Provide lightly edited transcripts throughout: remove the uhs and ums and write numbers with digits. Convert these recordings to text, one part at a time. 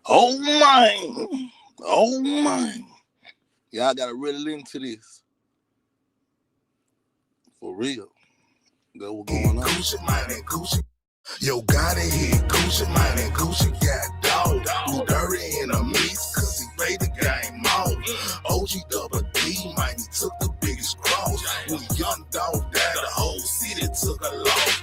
Oh my. Oh my. Y'all gotta really into this. For real. That's what's going on. Gucci, man, and Gucci. Yo, got it here. Gucci, man, and Gucci got dog. Who dirty in a mix, cause he played the game off. OG double D, man, he took the biggest cross. When young dog died, the whole city took a loss.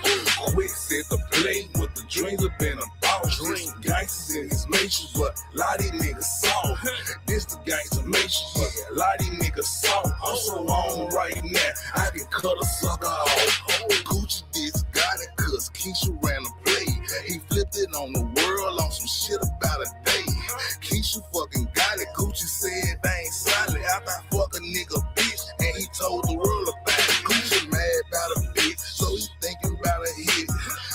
Quick set the play with the dreams have been a boss. Dream gangsters in his matrix, but a lot of these niggas soft. This the gangster matrix, but a lot of these niggas soft. I'm so on right now, I can cut a sucker off. Gucci this got it, cause Keisha ran a play. He flipped it on the world on some shit about a day. Keisha fucking got it. Gucci said they ain't solid. After I fuck a nigga bitch, and he told the world about it. Gucci mad about a bitch, so he thinking about a hit.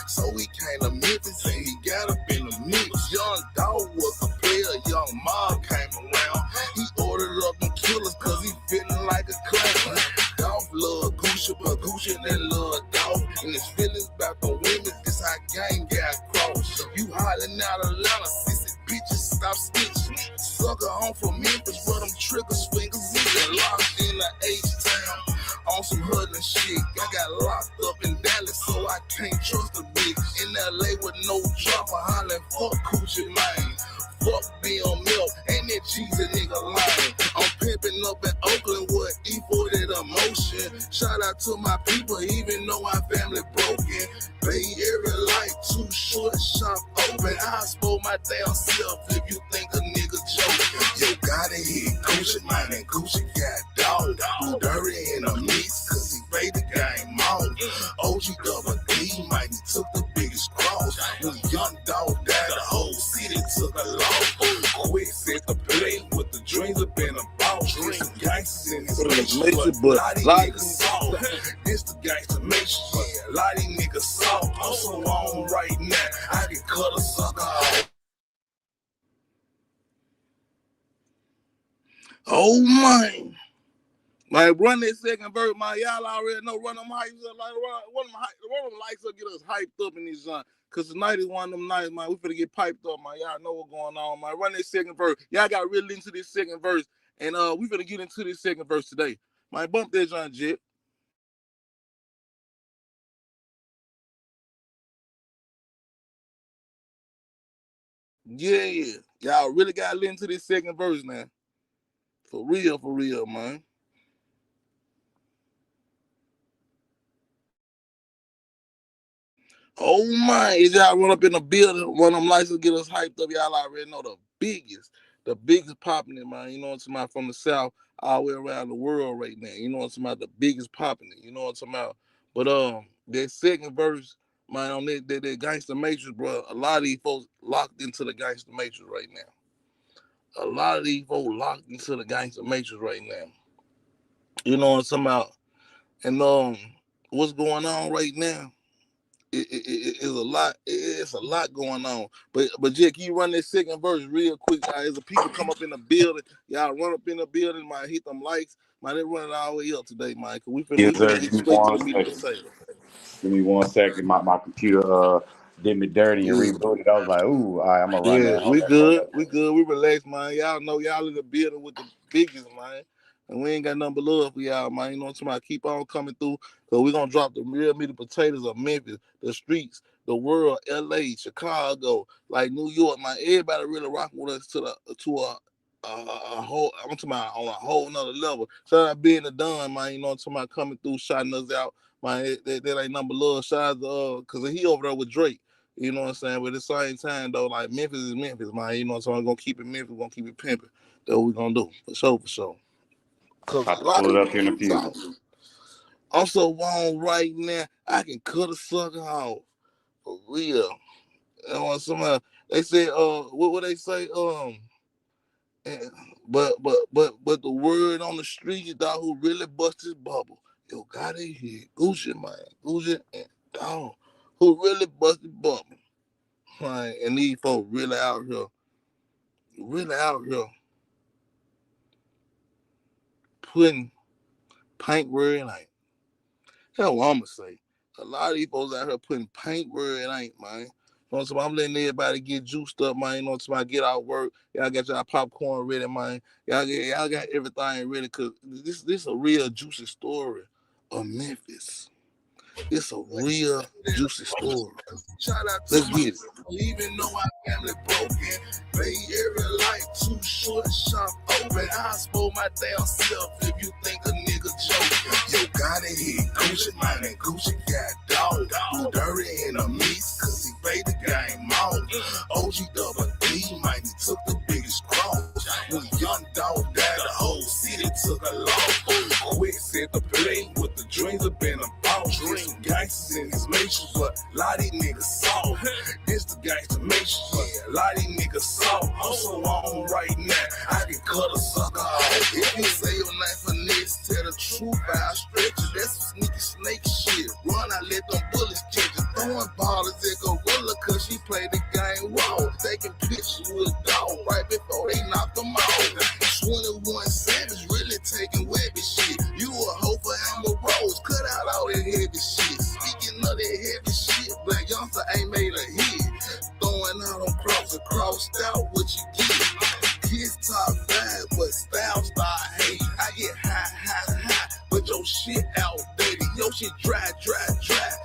So he came to Memphis and he got up in the mix. Young dog was a player, young mob came around. He ordered up them killers cause he feeling like a clown. Dog love Gucci, but Gucci then love dog. And his feelings about the women, this how gang got crossed. You hollering out Atlanta, sissy bitches, stop stitching. Sucker home from Memphis, but them triggers fingers in locked in the H-Town. On some huddling shit, I got locked up in Dallas, so I can't trust a bitch. In LA with no dropper, hollering fuck Gucci, man. Fuck BEO milk, and that cheesy nigga lying. I'm pimping up in Oakland with E40 emotion. Shout out to my people, even though our family broken. Bay Area life too short, shop open. I spoil my damn self if you think a nigga joking. Yo, got it here, Gucci, man, and Gucci got dog. Who dirty in a mix, cause he played the game off. OG double D, man, he took the biggest cross. When young dog died, the whole city took a loss. Quick set the play with the dreams have been a boss. Dream gangsters in his matrix, but a lot of niggas soft. This the gangster matrix, but a lot of these niggas soft. I'm so on right now, I can cut a sucker off. Oh my. Like run that second verse, man. Y'all already know. Run them hypes up, like run them lights up, get us hyped up in this genre. Cause tonight is one of them nights, man. We finna get piped up, man. Y'all know what's going on, man. Run that second verse. Y'all got really into this second verse, and we finna get into this second verse today. Man, bump that genre, Jet. Yeah, y'all really got into this second verse now. For real, man. Oh my, is y'all run up in the building, one of them lights will get us hyped up. Y'all already know the biggest popping it, man. You know what I'm talking about, from the South all the way around the world right now. You know what I'm talking about, the biggest popping it. You know what I'm talking about. But that second verse, man, on that Gangster Matrix, bro, a lot of these folks locked into the Gangster Matrix right now. A lot of these folks locked into the Gangster Matrix right now. You know what I'm talking about. And what's going on right now? It's a lot. It's a lot going on. But Jake, can you run this second verse real quick? As the people come up in the building, y'all run up in the building, man. Hit them likes, man. They running all the way up today, man. Cause we Yes, finna sir. get straight to the meat and potato. Give me 1 second. My computer did me dirty and Yeah, rebooted. I was like, ooh, all right, I'm gonna run yeah, that. Hold we that. Hold good. that. We good. We relaxed, man. Y'all know y'all in the building with the biggest, man. And we ain't got nothing but love for y'all, man. You know what I'm talking about? Keep on coming through. Cause we gonna drop the real meat and potatoes of Memphis, the streets, the world, LA, Chicago, like New York, man. Everybody really rocking with us to a whole, I'm talking about on a whole nother level. Shout out being the done, man. You know what I'm talking about? Coming through, shouting us out, man. That ain't nothing but love. Shout out to cause he over there with Drake. You know what I'm saying? But at the same time, though, like Memphis is Memphis, man. You know what I'm saying? We're gonna keep it Memphis, we're gonna keep it pimping. That's what we're gonna do. For sure, for sure. Cause About a to lot pull of it up here in a these few. songs, I'm so wrong right now. I can cut a sucker off. For real. You know what somebody they say, what they say? And, but the word on the street, dog, who really bust his bubble. Yo, got it here. Gucci, man. Gucci and dog. Who really bust his bubble. Right, and these folks really out here putting paint where it ain't. Hell, what I'm gonna say. A lot of these folks out here putting paint where it ain't, man. know, so I'm letting everybody get juiced up, man. You know, so I get out work. Y'all got y'all popcorn ready, man. Y'all got everything ready, cause this a real juicy story of Memphis. It's a real juicy story. Shout out to Let's my get it. even though I family broken. Bay Area life too short, shop open. I spoil my damn self if you think a nigga joking. Yo, got it here, Gucci mine and Gucci got dog. Who dirty in a mix, cause he played the game off. OG double D, man, he took the biggest cross. When young dog died, the whole city took a loss. Quick set the play with the dreams of being a boss. There's some gangsters in his matrix, but a lot of these niggas soft. This the gangster matrix, but a lot of these niggas soft. I'm so on right now, I can cut a sucker off. If you say your name Finesse, tell the truth, I'll stretch it. That's some sneaky snake shit. Run, I let them bullets catch it. Throwing ballers at Gorilla, cause she played the game raw. Taking pictures with a dog right before they knock them off. 21 Savage really taking webby shit. You a hoe for Amber Rose, cut out all that heavy shit. Speaking of that heavy shit, Black Youngster ain't made a hit. Throwing out on crossed out what you get. Kids top 5, but style start hate. I get high, but your shit outdated. Your shit dry,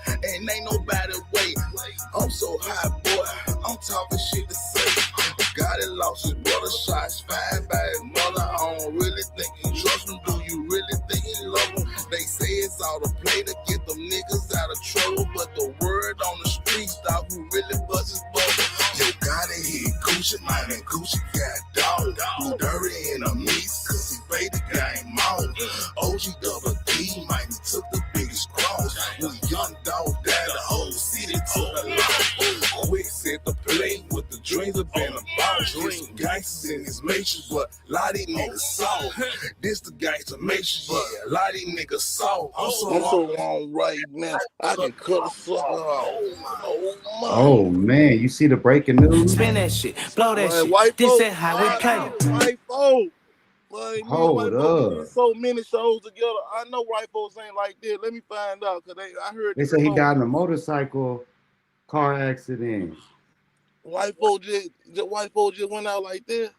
and ain't nobody wait. I'm so high, boy, I'm talking shit to say. Got it, lost his brother, shots fired by his mother. I don't really think you trust him. Do you really think you love him? They say it's all the play to get them niggas out of trouble, but the word on the street stop who really busts his bubble. Yo, got it here, Gucci mine and Gucci got dog. Who dirty in a mix, cause he played the game off. OG double D, man, he took the biggest cross. When young dog died, the whole city took a loss. Quick set the play with the dreams of being a boss. There's some gangsters in his matrix, but a lot of these niggas soft. This the gangster matrix, but a lot of these niggas soft. I'm so wrong right now. I can cut a sucker off. Oh man, you see the breaking news? Spin that shit, blow that Man, shit. white This folks, that how we play. white folks. Like, me and white Hold folks did up. so many shows together. I know white folks ain't like that. Let me find out, cause I heard They this say he song. got in a motorcycle car accident. White folks just went out like that.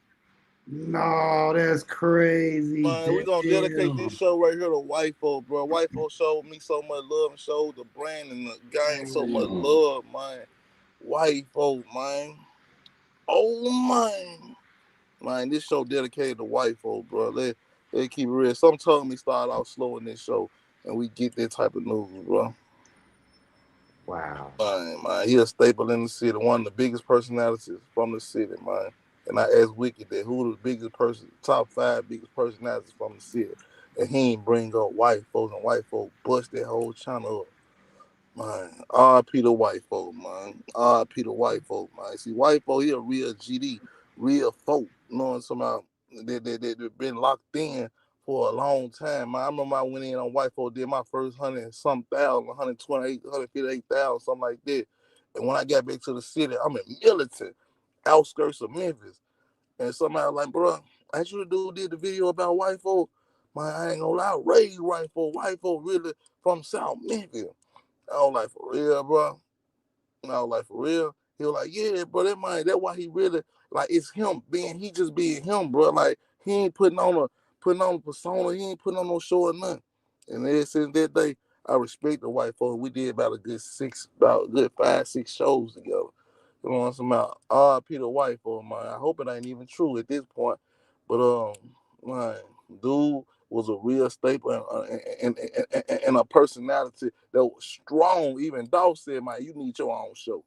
No, that's crazy. Man, we gonna dedicate this Damn. show right here to white folk, bro. White folk showed me so much love and showed the brand and the gang so much love, man. White folk, man. Oh man, this show dedicated to white folk, bro. They keep it real. Sometimes we start out slow in this show, and we get that type of news, bro. Wow. Man, he a staple in the city, one of the biggest personalities from the city, man. And I asked Wiki that who the biggest person, top 5 biggest personalities from the city, and he ain't bring up white folks, and white folk bust that whole channel up. Man, R.I.P. the white folk, man. R.I.P. the white folk, man. See, white folk, he a real GD, real folk. You know what I'm talking about? They been locked in for a long time, man. I remember I went in on white folk, did my first 100-some thousand, 128, 158,000, something like that. And when I got back to the city, I'm in Militant, outskirts of Memphis. And somebody was like, bro, I should do did the video about white folk. Man, I ain't gonna lie, raised white folk really from South Memphis. I was like, for real, bro? And I was like, for real? He was like, yeah, bro, that's why he really, like, it's him he just being him, bro. Like, he ain't putting on a persona, he ain't putting on no show or nothing. And ever since that day, I respect the white folks. We did about a good 5, 6 shows together. You know what I'm saying? About R.I.P. the white folks, man. I hope it ain't even true at this point. But man, dude was a real staple and a personality that was strong. Even Dawg said, man, you need your own show.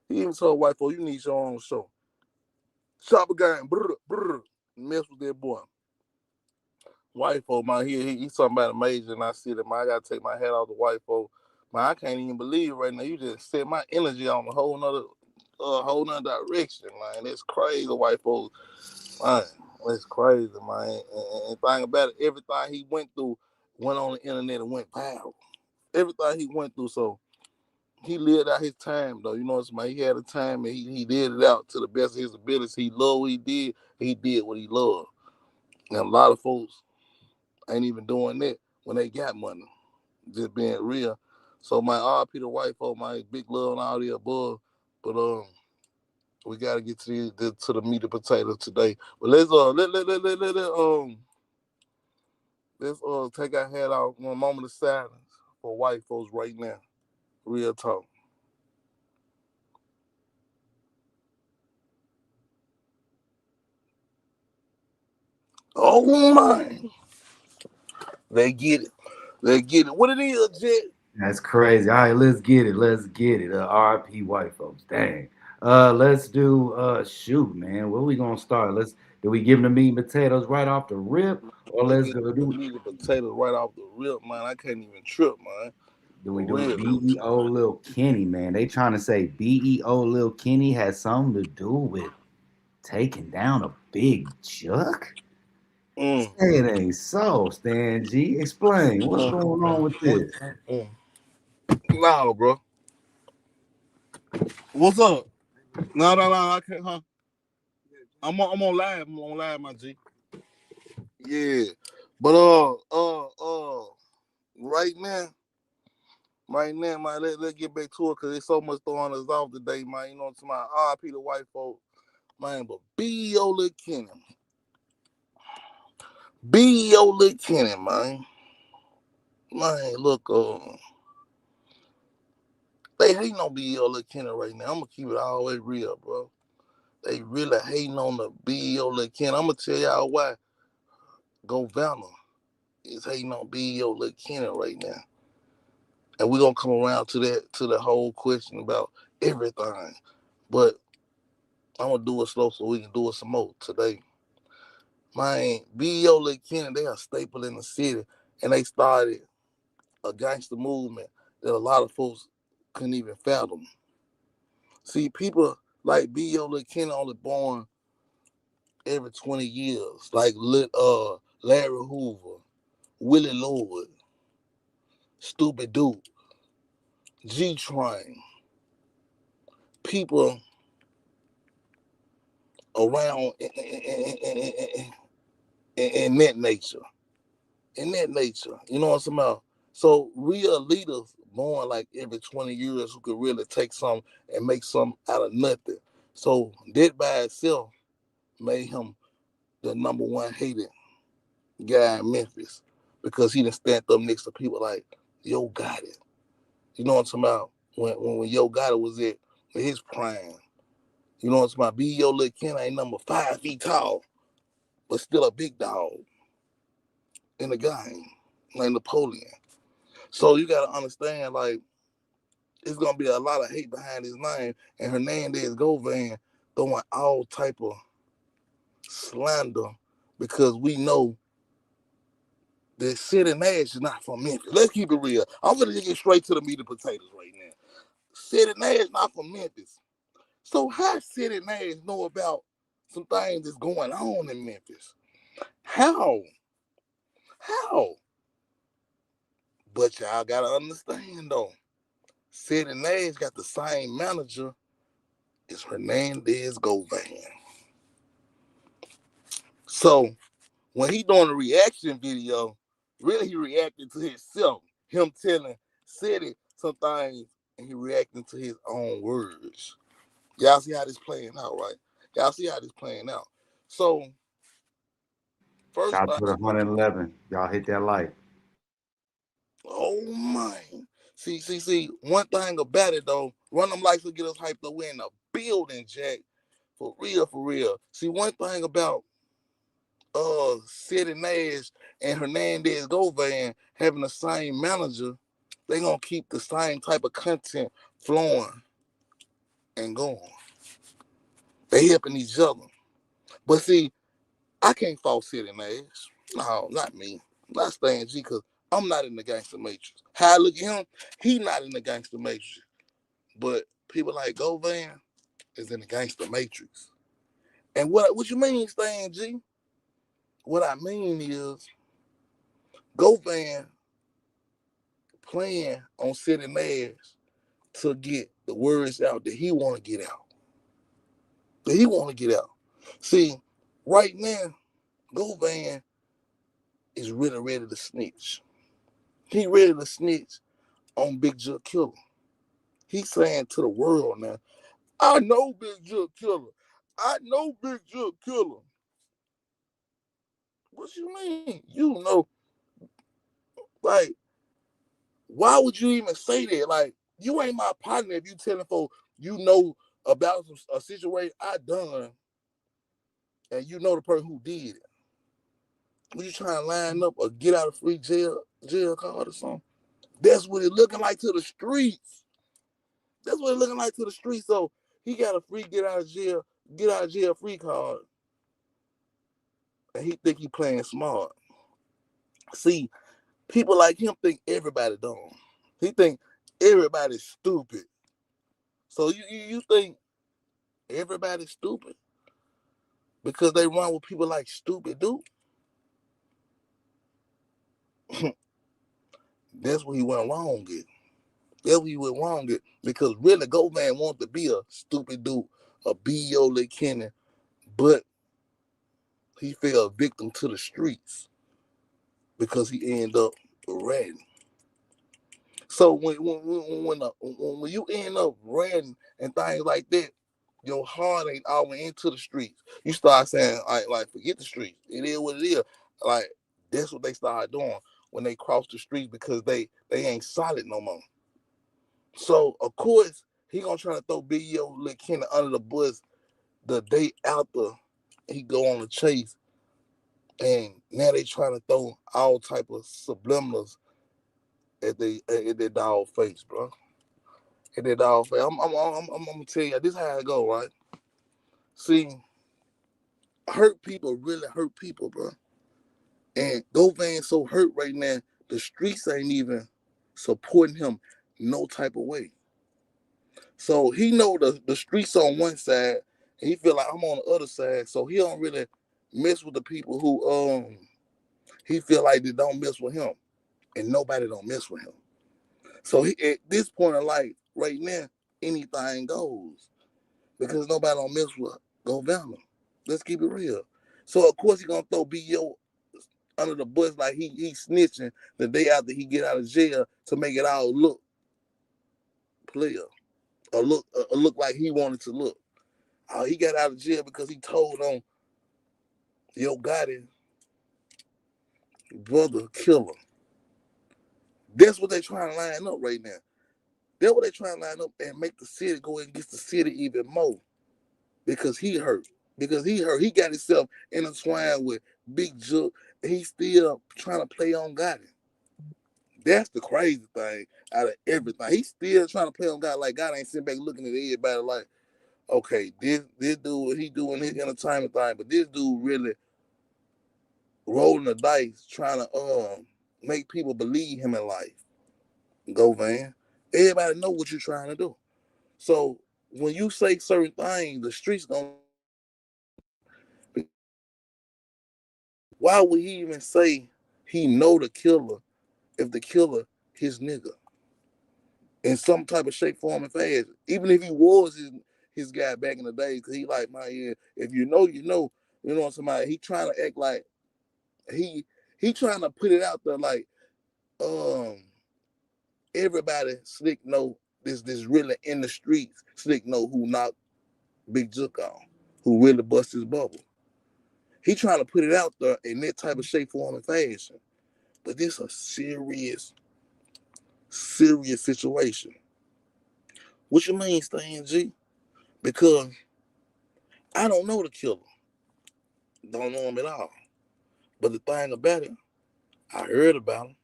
He even told white folks, you need your own show. Chopper gang, mess with that boy. White folk, man, he's talking about a major, and I see that, man, I got to take my hat off the white folk. Man, I can't even believe right now. You just set my energy on a whole nother direction, man. It's crazy, white folks. Man, it's crazy, man. And think about it, everything he went through went on the internet and went viral. Everything he went through, so he lived out his time, though. You know what I'm saying? He had a time, and he did it out to the best of his abilities. He loved what he did what he loved. And a lot of folks ain't even doing that when they got money, just being real. So my R.P. the white folk, my big love and all the above. But we gotta get to the meat and potatoes today. But let's take our head out on a moment of silence for white folks right now. Real talk. Oh my. They get it. They get it. What it is, Jet? That's crazy. All right, let's get it. Let's get it. RP white folks. Dang. Let's do shoot, man. Where we gonna start? Do we give them the meat and potatoes right off the rip? Or Let's let's get go the do meat and potatoes right off the rip, man. I can't even trip, man. do we For do real. BEO Lil Kenny, man? They trying to say BEO Lil Kenny has something to do with taking down a big Jook? Mm, Say it ain't so, Stan G. Explain what's mm, going on with mm, this. mm. Nah, bro. What's up? No, I can't, huh? I'm on live. I'm on live, my G. Yeah. But right now, man, let's get back to it because there's so much throwing us off today, man. You know, to my RP the white folk, man. But BEO Lil Kenny. BEO Lil Kenny, man. Man, look, they hating on BEO Lil Kenny right now. I'm gonna keep it all the way real, bro. They really hating on the BEO Lil Kenny. I'm gonna tell y'all why. Governor is hating on BEO Lil Kenny right now. And we're gonna come around to the whole question about everything. But I'm gonna do it slow so we can do it some more today. Man, BEO Lil Kenny, they are staple in the city, and they started a gangster movement that a lot of folks couldn't even fathom. See, people like BEO Lil Kenny only born every 20 years, like Larry Hoover, Willie Lord, Stupid Duke, G Train, people around in that nature. In that nature. You know what I'm saying about? So real leaders born like every 20 years who could really take some and make some out of nothing. So that by itself made him the number one hated guy in Memphis because he didn't stand up next to people like Yo got it. You know what I'm talking about? When Yo got it was at his prime. You know what I'm talking about? BEO Lil Kenny ain't number 5 feet tall, but still a big dog in the game, like Napoleon. So you gotta understand, like, it's gonna be a lot of hate behind his name, and Hernandez Govan throwing all type of slander because we know that Sid Nash is not from Memphis. Let's keep it real. I'm gonna just get straight to the meat and potatoes right now. Sid Nash not from Memphis. So how Sid Nash know about some things that's going on in Memphis? How? How? But y'all gotta understand though. Sid Nash got the same manager as Hernandez Govan. So when he doing a reaction video, really he reacting to himself. Him telling City some things and he reacting to his own words. Y'all see how this playing out, right? Y'all see how this playing out. So first Shout thing, out to the 111. Y'all hit that like. oh man. See, one thing about it though, run them lights will get us hyped up. We're in a building, Jack. For real, for real. See, one thing about City Nash and Hernandez Govan having the same manager, they gonna keep the same type of content flowing and going. They helping each other. But see, I can't fault City Nash. No, not me. Not Stan G, because I'm not in the gangster matrix. How I look at him, he not in the gangster matrix. But people like Govan is in the gangster matrix. And what you mean, Stan G? What I mean is Govan playing on City Nash to get the words out that he want to get out. That he want to get out. See, right now, Govan is really ready to snitch. He ready to snitch on Big Jook Killer. He's saying to the world now, I know Big Jook killer. I know Big Jook killer. What you mean? You know, like, why would you even say that? Like, you ain't my partner if you telling folks you know about a situation I done and you know the person who did it. What you trying to line up a get out of free jail card or something? That's what it looking like to the streets. That's what it looking like to the streets. So he got a free get out of jail free card. And he think he playing smart. See, people like him think everybody dumb. He think everybody's stupid. So you think everybody's stupid because they run with people like Stupid Duke? That's what he went wrong with. That's what he went wrong with. Because really, Govan wanted to be a Stupid Duke, a BEO Kenny, but he fell victim to the streets because he ended up ratting. So when you end up ranting and things like that, your heart ain't always into the streets. You start saying, like forget the streets. It is what it is. Like, that's what they start doing when they cross the streets because they ain't solid no more. So, of course, he gonna try to throw BEO Lil Kenny under the bus the day after he go on the chase. And now they trying to throw all type of subliminals at their dog face, bro. At their dog face. I'm gonna tell you, this is how it go, right? See, hurt people really hurt people, bro. And Govan so hurt right now, the streets ain't even supporting him no type of way. So he know the streets on one side, and he feel like I'm on the other side. So he don't really mess with the people who he feel like they don't mess with him, and nobody don't mess with him. So he at this point in life, right now, anything goes because nobody don't mess with Govan. Let's keep it real. So of course he gonna throw BEO under the bus like he snitching the day after he get out of jail to make it all look player or look like he wanted to look. He got out of jail because he told on Yo Gotti brother killer. That's what they trying to line up right now. That's what they trying to line up and make the city go against the city even more because he hurt. Because he hurt. He got himself intertwined with Big Jook. He's still trying to play on Gotti. That's the crazy thing out of everything. He's still trying to play on God like God ain't sitting back looking at everybody like, okay, this dude, he doing his entertainment thing, but this dude really rolling the dice trying to make people believe him in life. Go, man. Everybody know what you're trying to do. So when you say certain things, the streets gonna. Why would he even say he know the killer if the killer his nigga? In some type of shape, form, and fashion. Even if he was his guy back in the day, because he like, my yeah, if you know, you know somebody, he trying to act like he trying to put it out there like everybody slick know this really in the streets, slick know who knocked Big Jook on, who really bust his bubble. He trying to put it out there in that type of shape, form, and fashion. But this is a serious situation. What you mean, Stan G? Because I don't know the killer. Don't know him at all. But the thing about it, I heard about him.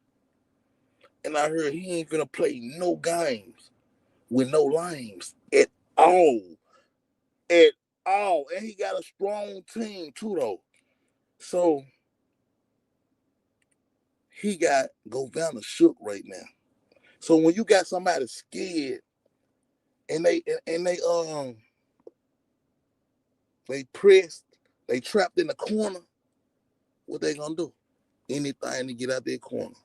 And I heard he ain't gonna play no games with no lames at all. At all. And he got a strong team too though. So he got Govan shook right now. So when you got somebody scared and they pressed, they trapped in the corner, what they gonna do? Anything to get out their corner.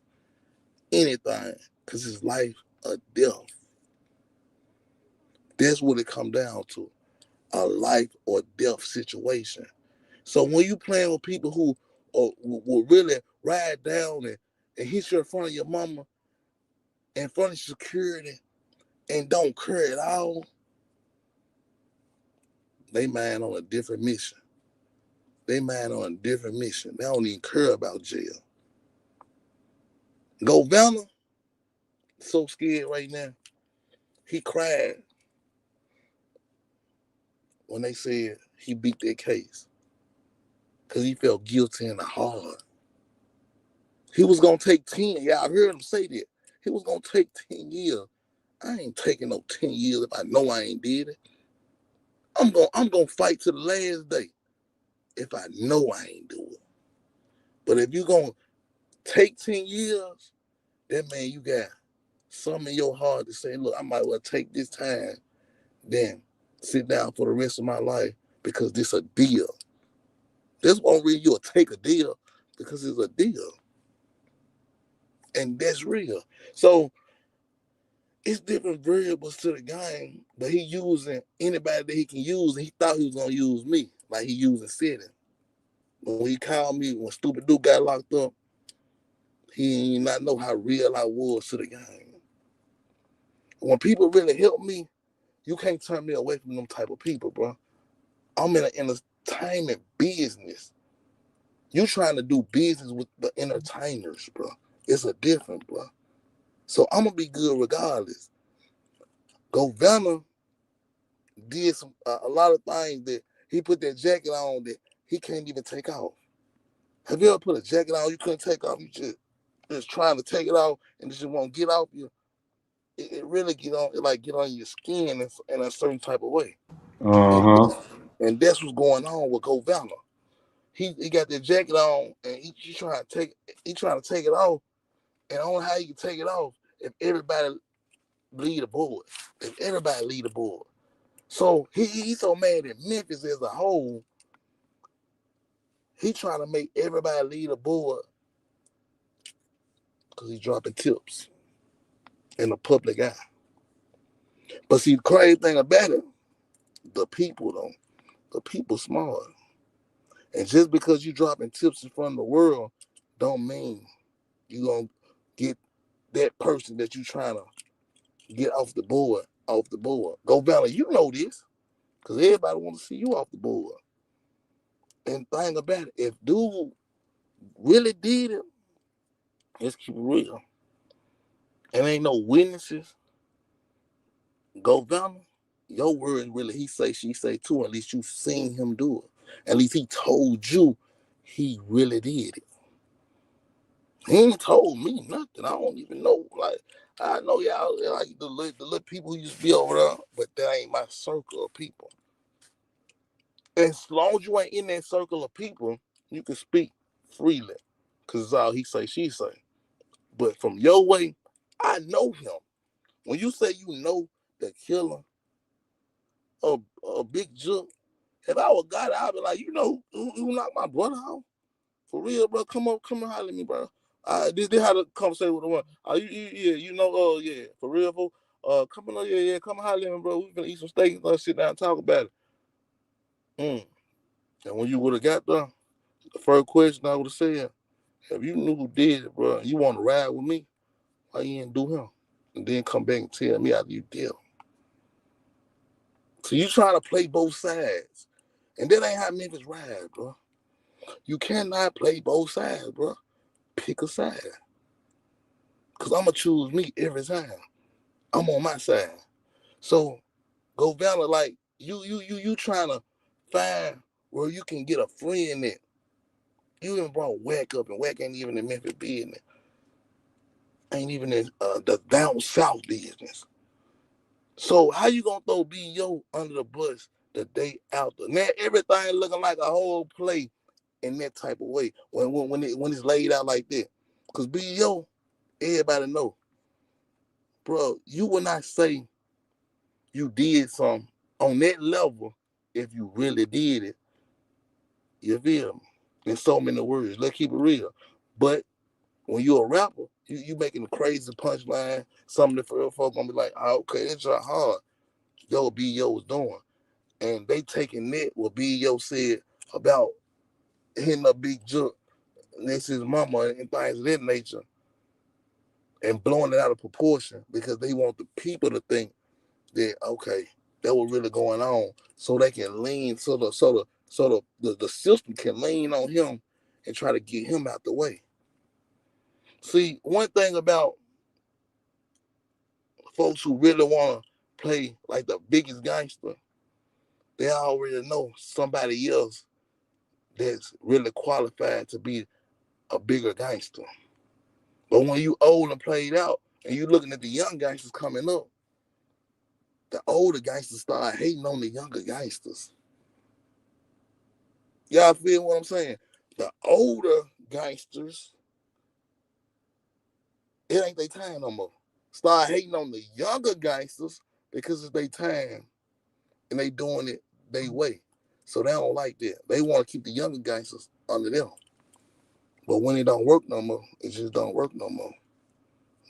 Anything. Because it's life or death. That's what it come down to. A life or death situation. So when you playing with people who will really ride down and hit you in front of your mama, in front of security, and don't care at all, They mind on a different mission. They mind on a different mission. They don't even care about jail. Governor, so scared right now. He cried when they said he beat that case because he felt guilty in the heart. He was gonna take 10. Y'all heard him say that. He was gonna take 10 years. I ain't taking no 10 years if I know I ain't did it. I'm gonna fight to the last day if I know I ain't do it. But if you gonna take 10 years, that mean you got something in your heart to say, look, I might well take this time, then sit down for the rest of my life because this a deal. This one reason you'll take a deal because it's a deal. And that's real. So it's different variables to the game, but he using anybody that he can use, and he thought he was gonna use me, like he using City. When he called me, when Stupid Duke got locked up, he did not know how real I was to the game. When people really help me, you can't turn me away from them type of people, bro. I'm in an entertainment business. You trying to do business with the entertainers, bro. It's a difference, bro. So I'm gonna be good regardless. Governor did a lot of things that he put that jacket on that he can't even take off. Have you ever put a jacket on you couldn't take off? You just trying to take it off and it just won't get off you. It really get on your skin in a certain type of way. And that's what's going on with Governor. He got that jacket on and he trying to take it off. And only how you can take it off if everybody lead the board. If everybody lead the board. So he's so mad at Memphis as a whole. He trying to make everybody lead the board because he's dropping tips in the public eye. But see, the crazy thing about it, the people don't. The people smart. And just because you dropping tips in front of the world don't mean you going to get that person that you trying to get off the board. Go Valley, you know this. Because everybody want to see you off the board. And thing about it, if dude really did it, let's keep it real. And ain't no witnesses. Go Valley, your word really he say, she say too. At least you seen him do it. At least he told you he really did it. He ain't told me nothing. I don't even know. Like, I know y'all like the little people who used to be over there, but that ain't my circle of people. As long as you ain't in that circle of people, you can speak freely. Because it's all he say, she say. But from your way, I know him. When you say you know the killer of Big Jook, if I was God, I'd be like, you know who knocked my brother out? For real, bro. Come on, holler at me, bro. This had a conversation with the one. Yeah, for real, fool. Come on, yeah, come holler at me, bro. We finna eat some steak and sit down and talk about it. And when you would have got there, the first question I would have said, if you knew who did it, bro, you want to ride with me, why you didn't do him? And then come back and tell me how you deal. So you trying to play both sides. And that ain't how Memphis ride, bro. You cannot play both sides, bro. Pick a side. Because I'm going to choose me every time. I'm on my side. So, go Valor, like, you trying to find where you can get a friend that you even brought Whack up, and Whack ain't even in Memphis business. Ain't even in the down south business. So how you gonna throw BEO under the bus the day after? Now everything looking like a whole play in that type of way when it's laid out like that. Cause BEO, everybody know, bro. You would not say you did something on that level if you really did it. You feel me? In so many words, let's keep it real. But when you're a rapper, you making a crazy punchline. Some of the real folk gonna be like, oh, okay, it's your hard. Yo, BEO was doing. And they taking that what BEO said about hitting a Big Jook next to his mama and things of that nature and blowing it out of proportion because they want the people to think that, okay, that was really going on, so they can lean, so the system can lean on him and try to get him out the way. See, one thing about folks who really want to play like the biggest gangster, they already know somebody else that's really qualified to be a bigger gangster. But when you old and played out, and you looking at the young gangsters coming up, the older gangsters start hating on the younger gangsters. Y'all feel what I'm saying? The older gangsters, it ain't their time no more. Start hating on the younger gangsters because it's their time and they doing it their way. So they don't like that. They want to keep the younger gangsters under them. But when it don't work no more, it just don't work no more.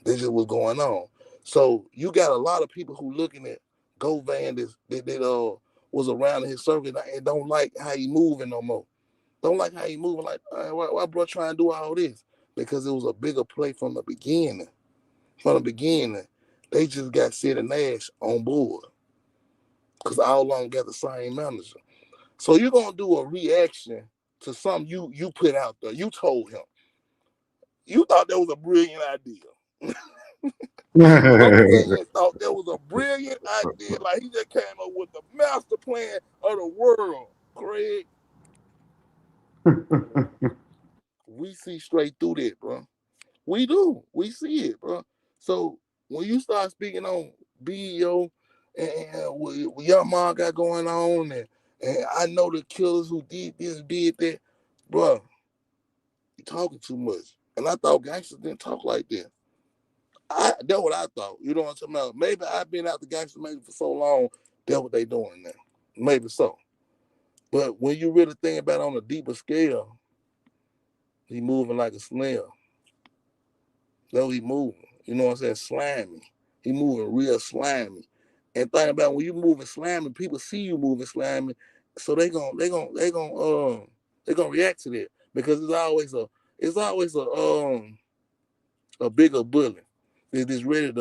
This is what's going on. So you got a lot of people who looking at Govan that was around in his circuit and don't like how he moving no more. Don't like how he moving. Like, why bro trying to do all this? Because it was a bigger play from the beginning. From the beginning, they just got Sid and Nash on board because all of them got the same manager. So you're gonna do a reaction to something you put out there. You told him. You thought that was a brilliant idea. I'm saying thought that was a brilliant idea. Like he just came up with the master plan of the world, Craig. We see straight through that, bro. We do. We see it, bro. So when you start speaking on BEO and what Young Mom got going on, and I know the killers who did this, did that, bro, you talking too much. And I thought gangsters didn't talk like that. That's what I thought. You know what I'm talking about? Maybe I've been out the gangster maybe for so long, that's what they doing now. Maybe so. But when you really think about it on a deeper scale, he moving like a snail. That's what he moving. You know what I'm saying? Slimy. He moving real slimy. And think about when you moving slimy, people see you moving slimy, so they gonna react to that because it's always a bigger bully that's ready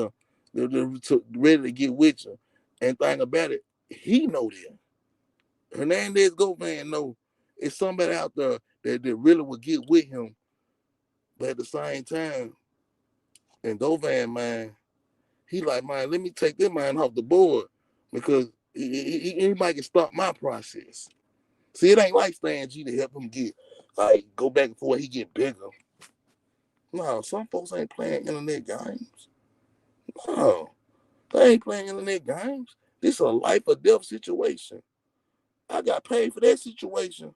ready to get with you. And think about it, he know that. Hernandez Govan know it's somebody out there that really will get with him, but at the same time, and Govan, man, he like, man, let me take this man off the board because he might get stop my process. See, it ain't like Stan G to help him get, like, go back and forth, he get bigger. No, some folks ain't playing internet games. No, they ain't playing internet games. This is a life or death situation. I got paid for that situation,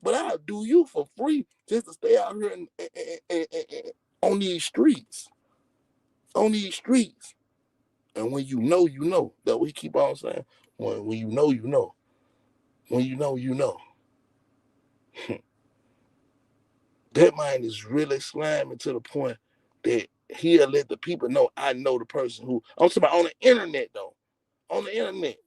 but I'll do you for free just to stay out here and on these streets. On these streets. And when you know, you know. That we keep on saying. When you know, you know. When you know, you know. That mind is really slamming to the point that he'll let the people know I know the person who I'm talking about on the internet though. On the internet.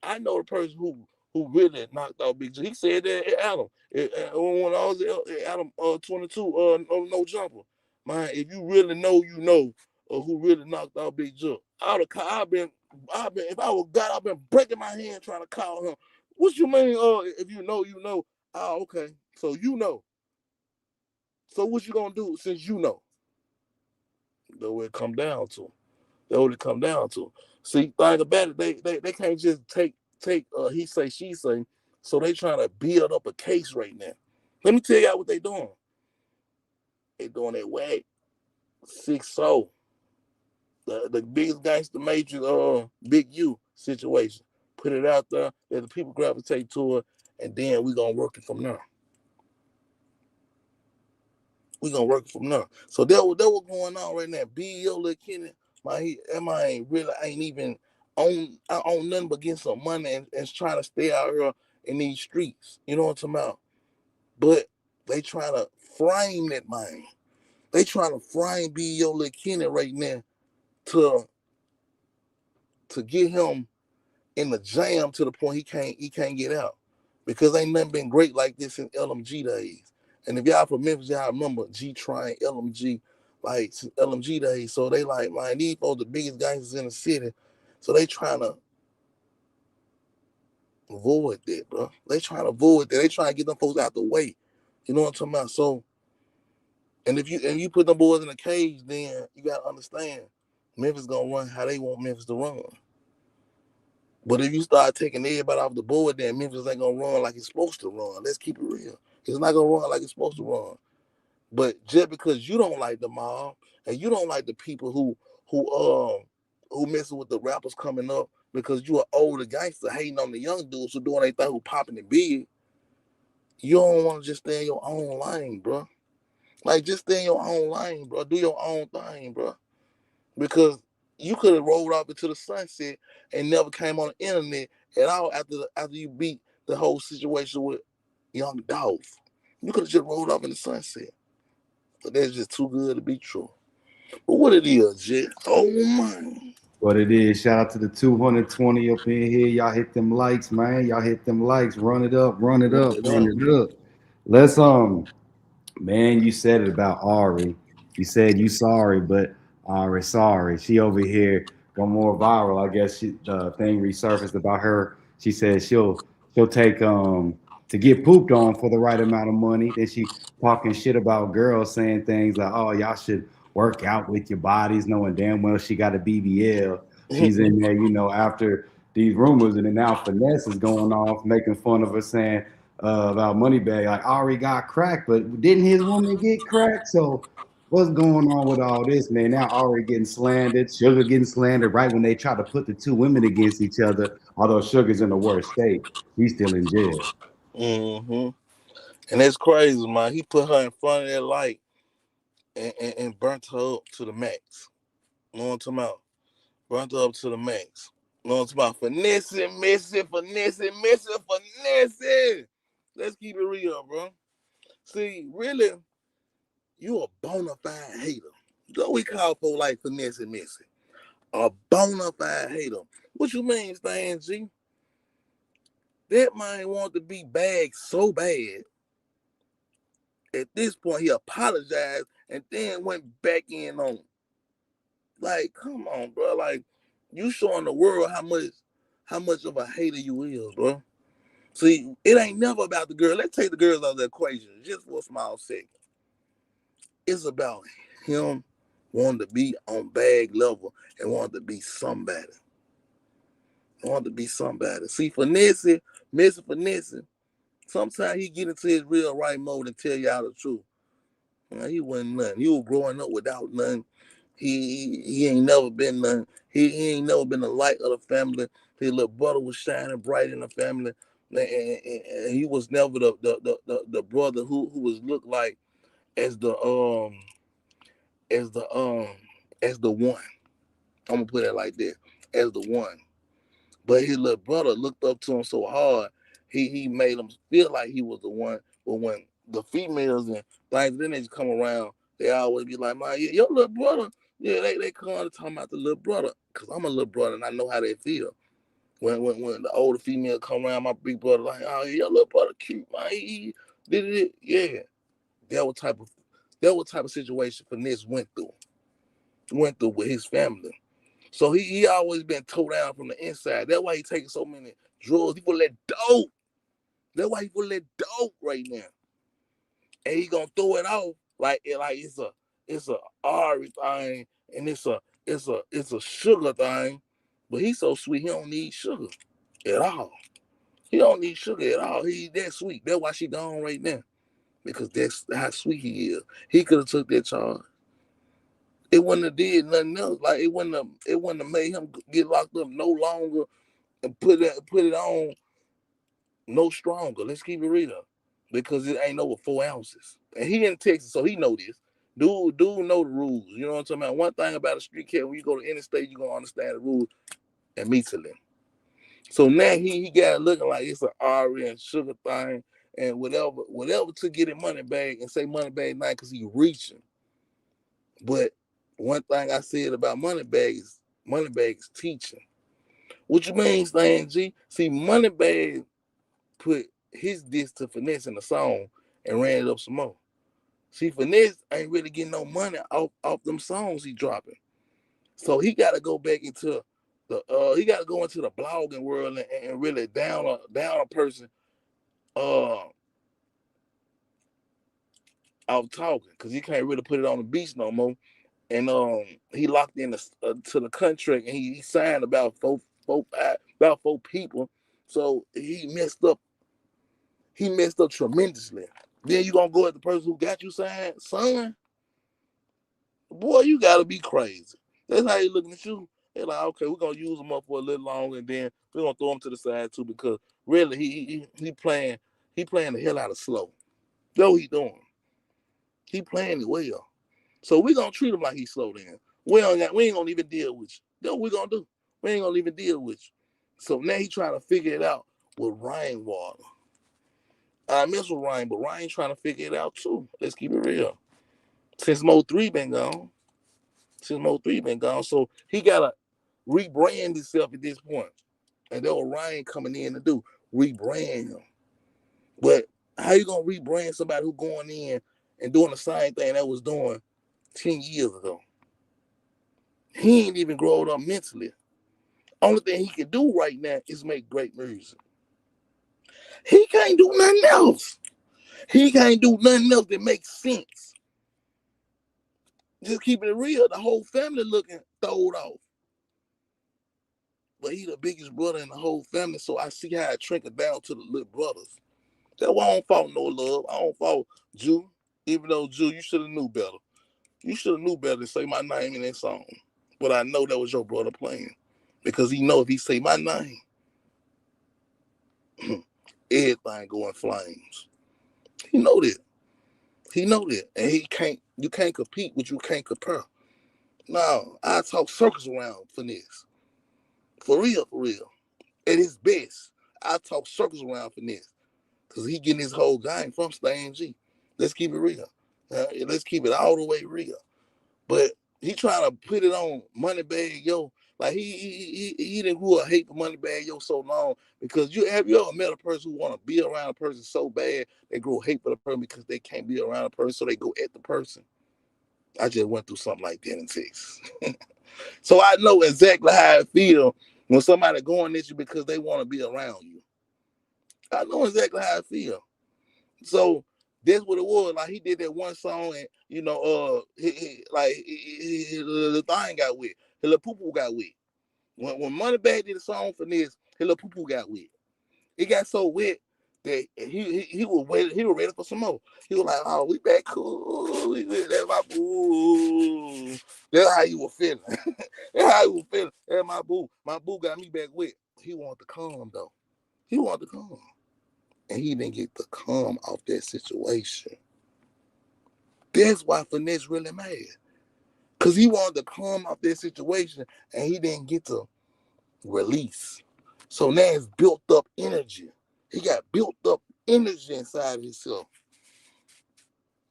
I know the person who really knocked out Big Jook. He said that at Adam. When I was at Adam 22, no jumper. Man, if you really know, you know who really knocked out Big Jook. I've been, if I was God, I've been breaking my hand trying to call him. What you mean, if you know, you know. Oh, okay. So you know. So what you gonna do since you know? That's what it come down to. That's what it come down to. See, think about it. They can't just take he say, she say. So they trying to build up a case right now. Let me tell y'all what they doing. They doing that Whyte 6-0. The biggest gangster major Big U situation. Put it out there, let the people gravitate to it, and then we gonna work it from there. We gonna work it from there. So that what going on right now. BEO little Kenny, ain't even on nothing but getting some money and trying to stay out here in these streets. You know what I'm talking about? But they trying to frame that man. They trying to frame BEO little Kenny right now to get him in the jam to the point he can't get out. Because ain't nothing been great like this in LMG days. And if y'all from Memphis, y'all remember G trying LMG, like LMG days. So they like, man, these folks the biggest gangsters in the city. So they trying to avoid that, bro. They trying to avoid that. They trying to get them folks out the way. You know what I'm talking about? So, and if you put them boys in a cage, then you gotta understand, Memphis gonna run how they want Memphis to run. But if you start taking everybody off the board, then Memphis ain't gonna run like it's supposed to run. Let's keep it real. It's not gonna run like it's supposed to run. But just because you don't like the mob and you don't like the people who messing with the rappers coming up because you an older gangster hating on the young dudes who doing their thing, who popping it big, you don't want to just stay in your own lane, bro. Like, just stay in your own lane, bro. Do your own thing, bro. Because you could have rolled off into the sunset and never came on the internet at all after you beat the whole situation with Young Dolph. You could have just rolled off in the sunset. But that's just too good to be true. But what it is, Jet? Oh, man. What it is, shout out to the 220 up in here. Y'all hit them likes, man. Y'all hit them likes. Run it up, run it Run up, it run up. it up. Let's Man, you said it about Ari. You said you sorry, but Ari sorry. She over here go more viral. I guess the thing resurfaced about her. She said she'll take to get pooped on for the right amount of money. Then she talking shit about girls saying things like, "Oh, y'all should work out with your bodies," knowing damn well she got a BBL. She's in there, after these rumors, and then now Finesse is going off making fun of her, saying about Moneybagg. Like, Ari got cracked, but didn't his woman get cracked? So what's going on with all this, man? Now Ari getting slandered, Sugar getting slandered right when they try to put the two women against each other. Although Sugar's in the worst state, he's still in jail. Mm-hmm. And that's crazy, man. He put her in front of that light and burnt her up to the max. You know what I'm talking about? Burnt her up to the max. You know what I'm talking about? Finessing, finessing. Let's keep it real, bro. See, really, you a bona fide hater. What we call for like finesse and messing. A bona fide hater. What you mean, Stan G? That man wanted to be bagged so bad. At this point, he apologized and then went back in on him. Like, come on, bro. Like, you showing the world how much of a hater you is, bro. See, it ain't never about the girl. Let's take the girls out of the equation just for a small second. It's about him wanting to be on bag level and wanting to be somebody. Want to be somebody. See, finessing, missing finessing. Sometimes he get into his real right mode and tell y'all the truth. He wasn't nothing. He was growing up without nothing. He ain't never been nothing. He ain't never been the light of the family. His little brother was shining bright in the family, and he was never the brother who was looked like as the as the um as the one. I'm gonna put it like that, as the one. But his little brother looked up to him so hard, he made him feel like he was the one. But when the females and things, then they just come around, they always be like, "Man, your little brother." Yeah, they come to talking about the little brother, cause I'm a little brother and I know how they feel. When the older female come around, my big brother like, "Oh, your little brother cute, man. He did it." Yeah, that was type of situation Finesse went through with his family. So he always been towed down from the inside. That's why he taking so many drugs. He full of that dope. That's why he full of that dope right now. And he gonna throw it off like it's a Ari thing and it's a sugar thing. But he's so sweet he don't need sugar at all. He don't need sugar at all. He's that sweet. That's why she gone right now. Because that's how sweet he is. He could have took that charge. It wouldn't have did nothing else. Like it wouldn't have made him get locked up no longer and put it on no stronger. Let's keep it real. Because it ain't over 4 ounces. And he in Texas, so he know this. Dude know the rules. You know what I'm talking about? One thing about a street cat, when you go to interstate, you're gonna understand the rules immediately. So now he got it looking like it's an Ari and Sugar thing and whatever to get in Moneybagg and say Moneybagg night because he reaching. But one thing I said about Moneybagg is teaching. What you mean, Stan G? See, Moneybagg put his diss to Finesse in the song and ran it up some more. See, Finesse ain't really getting no money off them songs he dropping. So he got to go back into He got to go into the blogging world and really down a person off talking, because he can't really put it on the beach no more. And he locked in to the contract, and he signed about four people. So he messed up. He messed up tremendously. Then you gonna go at the person who got you signed, son? Boy, you gotta be crazy. That's how he looking at you. They're like, okay, we're gonna use him up for a little longer, and then we're gonna throw him to the side too, because really he playing the hell out of slow. That's what he doing. He playing it well. So we gonna treat him like he's slow then. We ain't gonna even deal with you. That's what we gonna do. We ain't gonna even deal with you. So now he trying to figure it out with Rainwater. I mess with Ryan, but Ryan trying to figure it out too. Let's keep it real. Since Mo3 been gone. So he gotta rebrand himself at this point. And that was Ryan coming in to do, rebrand him. But how you gonna rebrand somebody who going in and doing the same thing that was doing 10 years ago? He ain't even grown up mentally. Only thing he can do right now is make great music. He can't do nothing else. He can't do nothing else that makes sense. Just keeping it real, the whole family looking throwed off. But he the biggest brother in the whole family, so I see how it trickle down to the little brothers. That's why I don't fault no love. I don't fault Jook, even though Jook, you should have knew better. You should have knew better to say my name in that song. But I know that was your brother playing. Because he know if he say my name, everything go in flames. He know that. And you can't compete with you can't compare. No, I talk circles around Finesse. For real. At his best, I talk circles around Finesse. Because he getting his whole game from Stan G. Let's keep it real. Let's keep it all the way real. But he trying to put it on Moneybagg Yo. Like he didn't grew up hate for Moneybagg Yo so long, because you ever met a person who want to be around a person so bad they grow hate for the person because they can't be around a person, so they go at the person. I just went through something like that in Texas. So I know exactly how it feel when somebody going at you because they want to be around you. I know exactly how I feel. So that's what it was. Like he did that one song, and the thing got wet. His little poo-poo got wet. When Moneybagg did a song for this, his little poo-poo got wet. It got so wet that he was waiting. He was ready for some more. He was like, "Oh, we back cool. That's my boo." That's how he was feeling. That's how he was feeling. That's my boo. My boo got me back wet. He wanted to calm though. He wanted to calm. And he didn't get the calm off that situation. That's why Finesse really mad. Because he wanted to calm off that situation and he didn't get to release. So now it's built up energy. He got built up energy inside himself.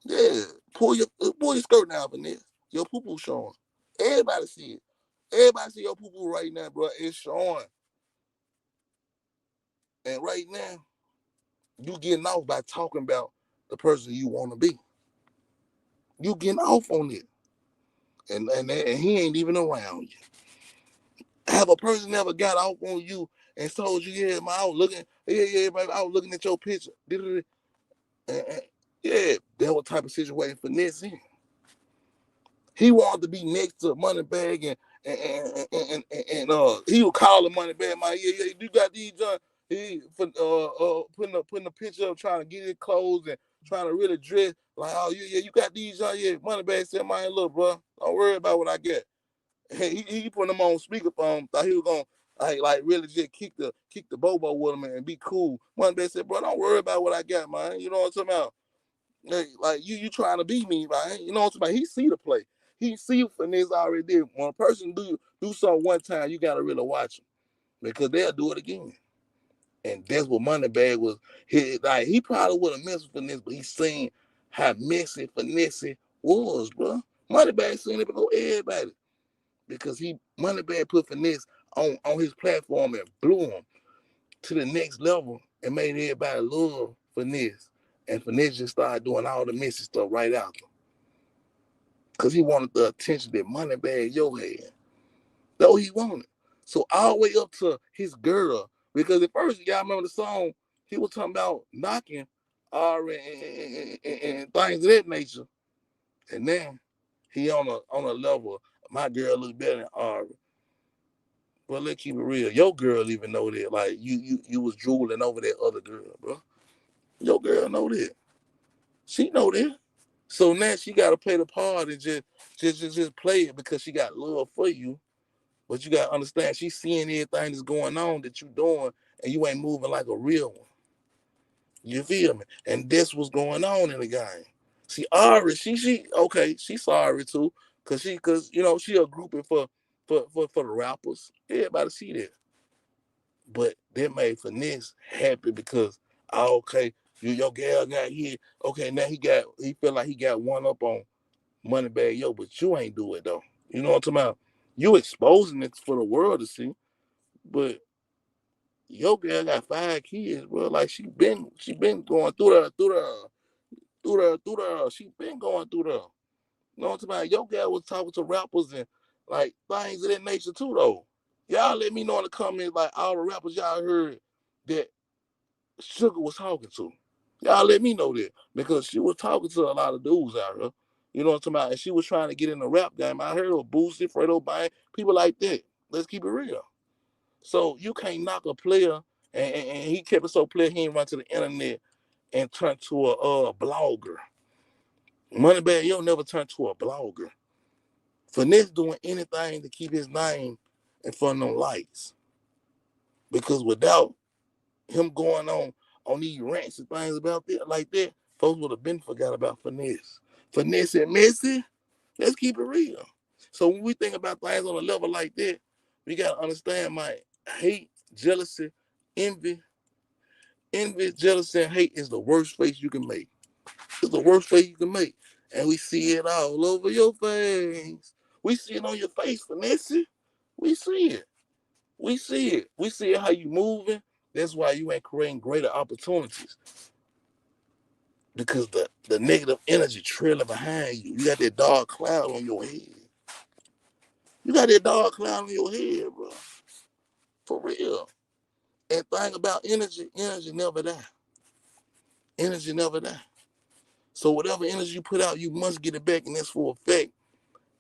Yeah. Pull your skirt down, Finesse. Your poo-poo showing. Everybody see it. Everybody see your poo-poo right now, bro. It's showing. And right now, you getting off by talking about the person you want to be. You getting off on it. And he ain't even around you. Have a person ever got off on you and told you, yeah, man, I was looking at your picture. Yeah, that was type of situation Finesse in. He wanted to be next to Moneybagg and he would call the Moneybagg, man, yeah, you got these John. He putting a picture of trying to get his clothes and trying to really dress like, oh yeah, you got these John, yeah. Moneybagg said, man, look, bro, don't worry about what I get. He put them on speakerphone. Thought he was gonna like really just kick the bobo with him and be cool. Moneybagg said, bro, don't worry about what I got, man. You know what I'm talking about? Like you trying to be me, man. You know what I'm talking about? He see the play. He see what Finesse already did. When a person do something one time, you gotta really watch him because they'll do it again. And that's what Moneybagg was. He probably would have messed with Finesse, but he seen how messy Finesse was, bro. Moneybagg seen it before everybody. Because Moneybagg put Finesse on his platform and blew him to the next level and made everybody love Finesse. And Finesse just started doing all the messy stuff right after. Because he wanted the attention that Moneybagg Yo had. That's what he wanted. So all the way up to his girl, because at first y'all remember the song, he was talking about knocking and things of that nature, and then he on a level. My girl look better than Ari. Well, let's keep it real. Your girl even know that. Like you was drooling over that other girl, bro. Your girl know that. She know that. So now she gotta play the part and just play it because she got love for you. But you gotta understand, she's seeing everything that's going on that you doing, and you ain't moving like a real one. You feel me? And that's what's going on in the game. See, Ari, she okay, she's sorry too, cause she a grouping for the rappers. Everybody see that. But that made Finesse happy because okay, your girl got hit. Okay, now he feel like he got one up on Moneybagg Yo, but you ain't do it though. You know what I'm talking about? You exposing it for the world to see, but your girl got 5 kids, bro. Like she been going through the. She been going through the. You know what I'm talking about? Your girl was talking to rappers and like things of that nature too, though. Y'all let me know in the comments like all the rappers y'all heard that Sugar was talking to. Y'all let me know that because she was talking to a lot of dudes out here. You know what I'm talking about? And she was trying to get in the rap game. I heard of Boosie, Fredo Bang, people like that. Let's keep it real. So you can't knock a player, and he kept it so clear he ain't run to the internet and turn to a blogger. Moneybagg Yo never turned to a blogger. Finesse doing anything to keep his name in front of them lights. Because without him going on these rants and things about that like that, folks would have been forgot about Finesse. Finesse and Messy, let's keep it real. So when we think about things on a level like that, we gotta understand my hate, jealousy, envy. Envy, jealousy, and hate is the worst face you can make. It's the worst face you can make. And we see it all over your face. We see it on your face, Finesse. We see it. We see it. We see it how you moving. That's why you ain't creating greater opportunities. Because the negative energy trailing behind you. You got that dark cloud on your head. You got that dark cloud on your head, bro. For real. And thing about energy, energy never die. Energy never die. So whatever energy you put out, you must get it back, and that's for a fact.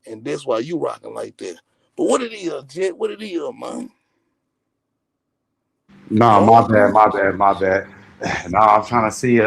And that's why you rocking like that. But what it is, Jet? What it is, man? No, my More? bad, my bad, my bad. No, I'm trying to see.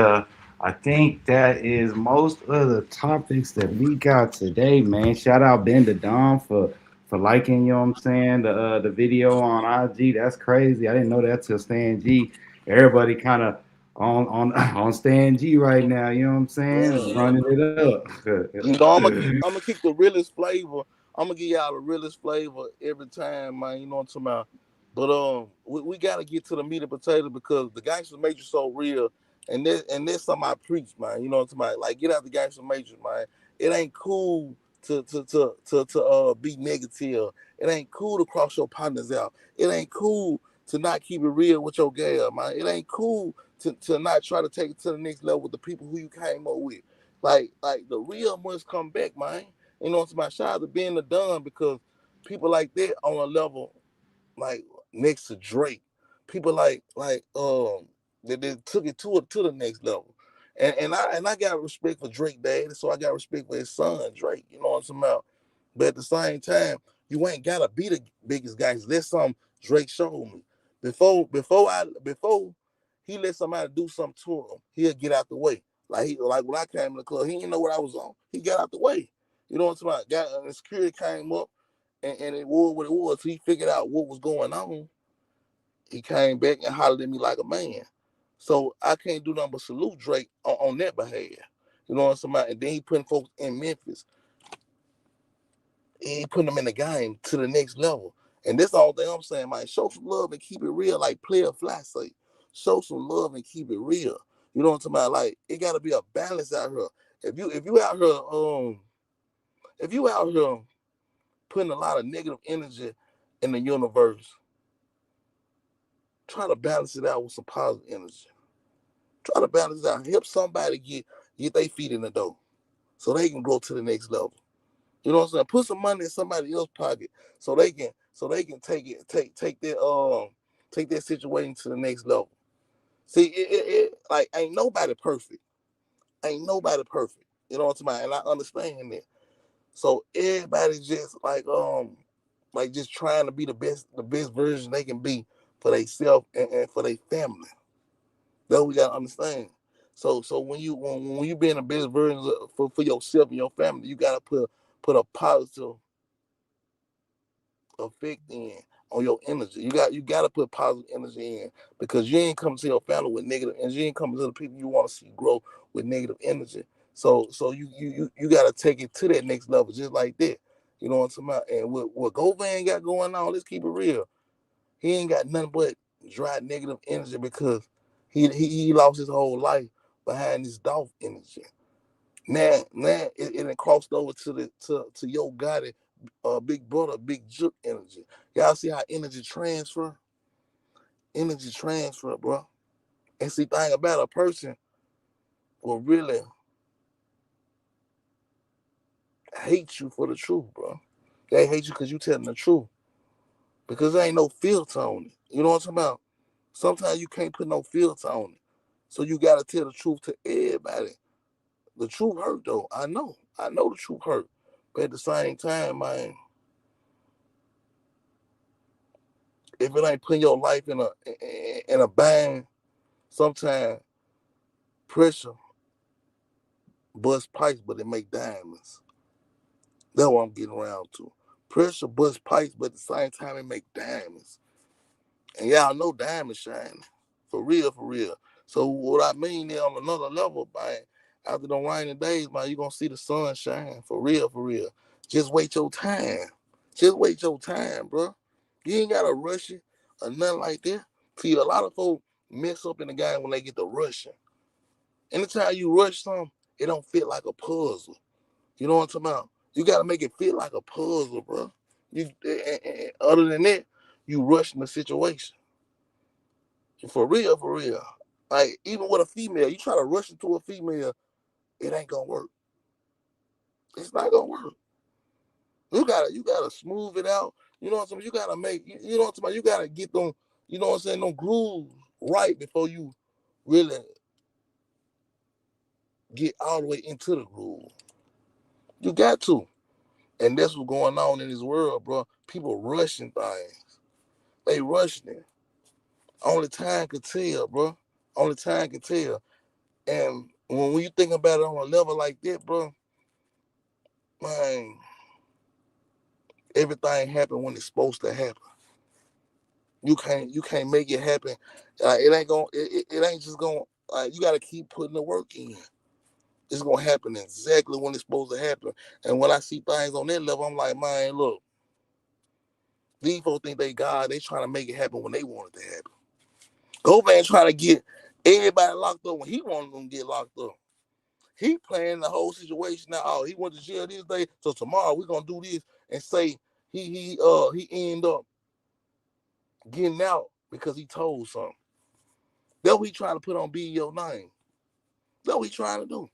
I think that is most of the topics that we got today, man. Shout out Ben the Dom for liking, you know what I'm saying, the video on IG. That's crazy. I didn't know that till Stan G. Everybody kind of on Stan G right now, you know what I'm saying? Man, Running it up. I'm gonna keep the realest flavor. I'm gonna give y'all the realest flavor every time, man. You know what I'm talking about? But we gotta get to the meat and potato because the gangster matrix so real, and that's something I preach, man. You know what I'm talking about? Like get out the gangster matrix, man. It ain't cool to be negative. It ain't cool to cross your partners out. It ain't cool to not keep it real with your gal, man. It ain't cool to not try to take it to the next level with the people who you came up with. Like the real must come back, man. You know, it's my shout out to being the done because people like that on a level like next to Drake, people like that they took it to the next level. And I got respect for Drake dad, so I got respect for his son Drake. You know what I'm talking about? But at the same time, you ain't gotta be the biggest guys. That's something Drake showed me. Before he let somebody do something to him, he'll get out the way. Like when I came in the club, he didn't know what I was on. He got out the way. You know what I'm talking about? The security came up and it was what it was. He figured out what was going on. He came back and hollered at me like a man. So I can't do nothing but salute Drake on that behalf. You know what I'm saying? And then he putting folks in Memphis. He putting them in the game to the next level. And that's all thing I'm saying, man. Show some love and keep it real, like Player Fly say. Show some love and keep it real. You know what I'm talking about? Like it gotta be a balance out here. If you out here putting a lot of negative energy in the universe, try to balance it out with some positive energy. Try to balance it out. Help somebody get their feet in the door so they can go to the next level. You know what I'm saying? Put some money in somebody else's pocket so they can so they can take that situation to the next level. See, like ain't nobody perfect. Ain't nobody perfect. You know what I'm saying? And I understand that. So everybody's just like just trying to be the best version they can be for themselves and for their family. That we gotta understand. So when you being the best version for yourself and your family, you gotta put a positive effect in on your energy. You got to put positive energy in because you ain't coming to your family with negative energy. You ain't coming to the people you want to see grow with negative energy. So you got to take it to that next level just like that. You know what I'm talking about? And what Govan got going on, let's keep it real. He ain't got nothing but dry negative energy because he lost his whole life behind this Dolph energy. Now it crossed over to Yo Gotti, big brother, big Jook energy. Y'all see how energy transfer? Energy transfer, bro. And see, thing about a person will really hate you for the truth, bro. They hate you because you telling the truth. Because there ain't no filter on it. You know what I'm talking about? Sometimes you can't put no filter on it. So you gotta tell the truth to everybody. The truth hurt though. I know the truth hurt. But at the same time, man, if it ain't putting your life in a bind, sometimes pressure bust pipes, but it make diamonds. That's what I'm getting around to. Pressure bust pipes, but at the same time it make diamonds. And y'all know diamonds shine. For real, for real. So what I mean is on another level, man, after the rainy days, man, you're gonna see the sun shine. For real, for real. Just wait your time. Just wait your time, bro. You ain't gotta rush it or nothing like that. See, a lot of folks mess up in the game when they get to rushing. Anytime you rush something, it don't fit like a puzzle. You know what I'm talking about? You gotta make it fit like a puzzle, bro. Other than that, you rushing the situation. For real, for real. Like even with a female, you try to rush into a female, it ain't gonna work. It's not gonna work. You gotta smooth it out. You know what I'm saying? You gotta make you know what I'm saying? You gotta get them, you know what I'm saying, them grooves right before you really get all the way into the groove. You got to. And that's what's going on in this world, bro. People rushing things. They rushing it. Only time can tell, bro. Only time can tell. And when you think about it on a level like that, bro, man, everything happen when it's supposed to happen. You can't make it happen. It ain't gonna. It ain't just gonna. You gotta keep putting the work in. It's gonna happen exactly when it's supposed to happen. And when I see things on that level, I'm like, man, look, these folks think they God. They trying to make it happen when they want it to happen. Govan trying to get everybody locked up when he wanted them to get locked up. He playing the whole situation now. Oh, he went to jail this day, so tomorrow we're gonna do this and say he end up getting out because he told something. That's what he trying to put on BEO name. That's what he trying to do.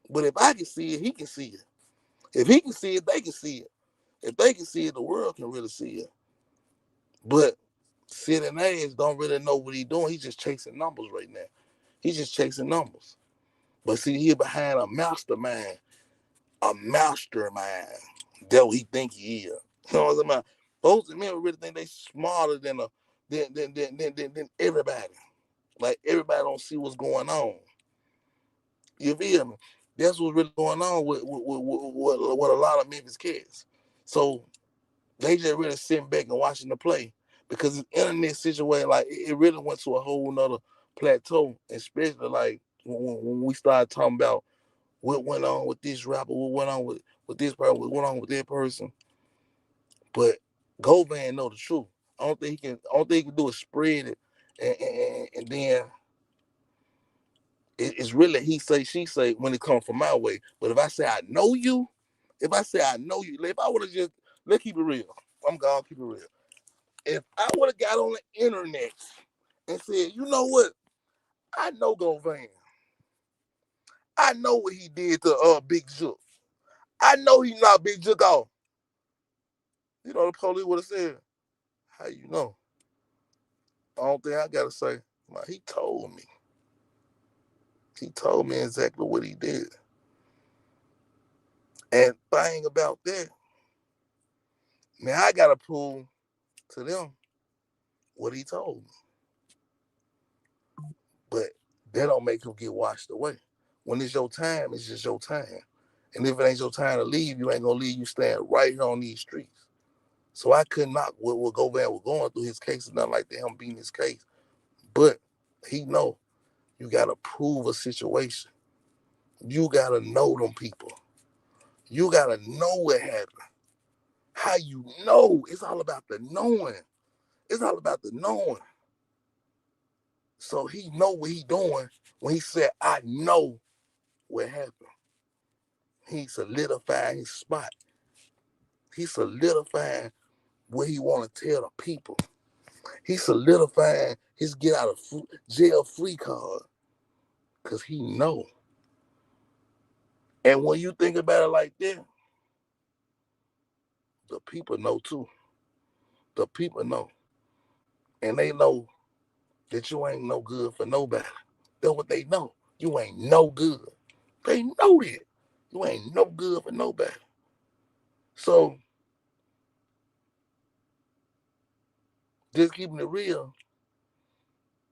But if I can see it, he can see it. If he can see it, they can see it. If they can see it, the world can really see it. But sitting ass don't really know what he's doing. He's just chasing numbers right now. He's just chasing numbers. But see, he behind a mastermind. A mastermind. That's what he think he is. You know what I'm saying? Folks and men really think they smarter than everybody. Like everybody don't see what's going on. You feel me? That's what's really going on with a lot of Memphis kids. So they just really sitting back and watching the play because the internet situation, like it really went to a whole nother plateau, especially like when we started talking about what went on with this rapper, what went on with this person, what went on with that person. But Govan know the truth. I don't think he can do is spread it and then it's really he say, she say when it comes from my way. But if I say I know you, if I would have just, let's keep it real. I'm gonna keep it real. If I would have got on the internet and said, you know what? I know Govan. I know what he did to Big Jook. I know he knocked Big Jook off. You know, the police would have said, how you know? The only thing I gotta say, man, he told me. He told me exactly what he did. And thing about that, now I gotta prove to them what he told me. But that don't make him get washed away. When it's your time, it's just your time. And if it ain't your time to leave, you ain't gonna leave. You stand right here on these streets. So I could not what Govan was going through his case, nothing like that, him beating his case. But he know you gotta prove a situation. You gotta know them people. You gotta know what happened. How you know? It's all about the knowing. It's all about the knowing. So he know what he doing when he said, I know what happened. He solidified his spot. He solidified what he want to tell the people. He solidified his get out of jail free card because he know. And when you think about it like that, the people know too. The people know. And they know that you ain't no good for nobody. That's what they know. You ain't no good. They know that. You ain't no good for nobody. So, just keeping it real,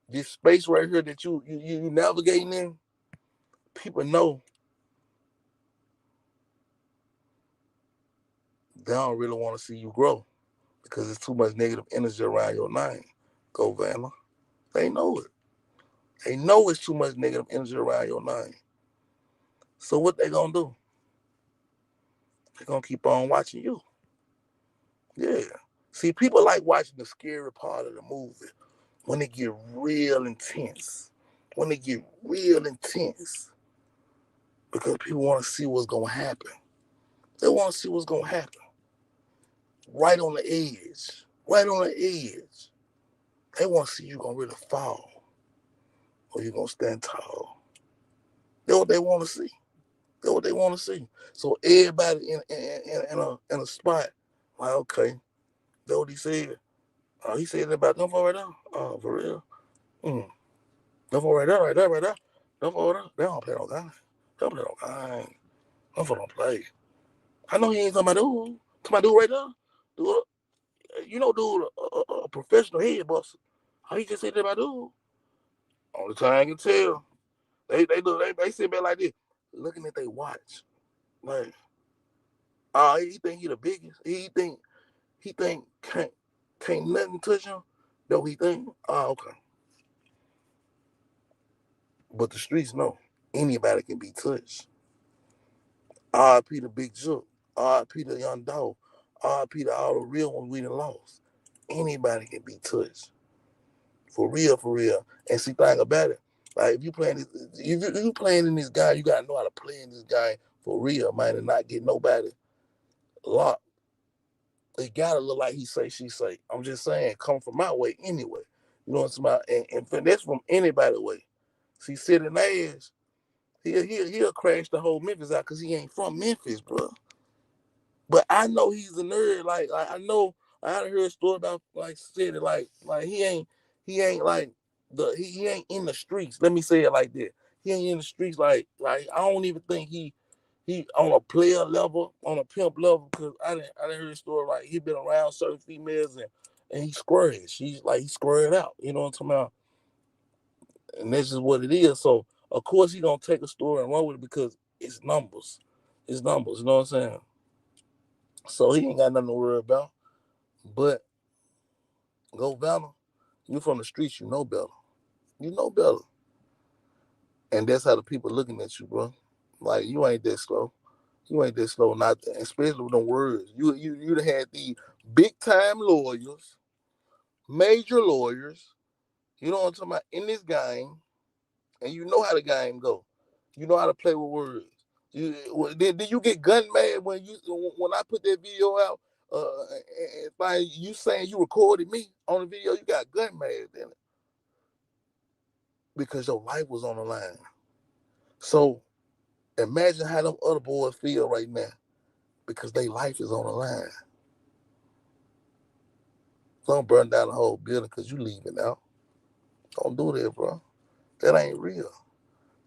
this space right here that you navigating in, people know they don't really want to see you grow because there's too much negative energy around your name. Go Vanna. They know it. They know it's too much negative energy around your name. So what they gonna do? They gonna keep on watching you. Yeah. See, people like watching the scary part of the movie when it get real intense. When it get real intense. Because people want to see what's gonna happen. They want to see what's gonna happen. Right on the edge. Right on the edge. They want to see you gonna really fall. Or you gonna stand tall. That's what they want to see. That's what they want to see. So everybody in a spot, like, okay, that's what he said. He said it about them for right now. Oh, for real? Them for right there, right there, right there. Them for right there. They don't play no game. They don't play no game. Them for don't play. I know he ain't talking about dude. Talking about dude right there. Dude, you know, dude, a professional head buster. How he just said that about dude? Only time I can tell. They sit back like this, looking at their watch. Like, he think he the biggest. He think can't nothing touch him. Though he think, okay. But the streets know anybody can be touched. R.I.P. the Big Jook. R.I.P. the Young Dog. R.I.P. to all the real ones we done lost. Anybody can be touched. For real, for real. And see, thing about it, like if you playing in this guy, you gotta know how to play in this guy for real, man, and not get nobody locked. It gotta look like he say, she say. I'm just saying, come from my way anyway. You know what I'm saying? And that's from anybody's way. See, sitting ass, he'll crash the whole Memphis out because he ain't from Memphis, bro. But I know he's a nerd. Like I know I had heard a story about like said it like he ain't like he ain't in the streets. Let me say it like that. He ain't in the streets like I don't even think he on a player level, on a pimp level, because I didn't hear a story like he been around certain females and he squared. She's like he squared out. You know what I'm talking about? And that's just what it is. So of course he gonna take a story and run with it because it's numbers. It's numbers, you know what I'm saying? So he ain't got nothing to worry about. But go Vanna, you from the streets, you know better. You know better. And that's how the people looking at you, bro. Like you ain't that slow. You ain't that slow, not that. Especially with them words. You had the big time lawyers, major lawyers, you know what I'm talking about, in this game, and you know how the game go. You know how to play with words. Did you get gun mad when I put that video out? And by you saying you recorded me on the video, you got gun mad in it because your life was on the line. So imagine how them other boys feel right now because their life is on the line. Don't burn down the whole building because you leaving out. Don't do that, bro. That ain't real.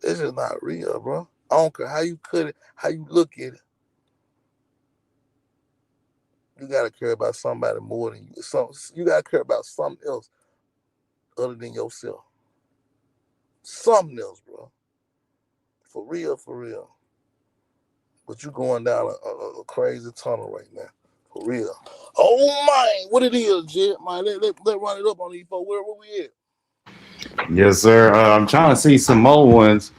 This is not real, bro. I don't care how you cut it, how you look at it. You gotta care about somebody more than you. You gotta care about something else other than yourself. Something else, bro. For real, for real. But you going down a crazy tunnel right now. For real. Oh my, what it is, Jet, man. Let run it up on these folks. Where we at? Yes, sir. I'm trying to see some more ones.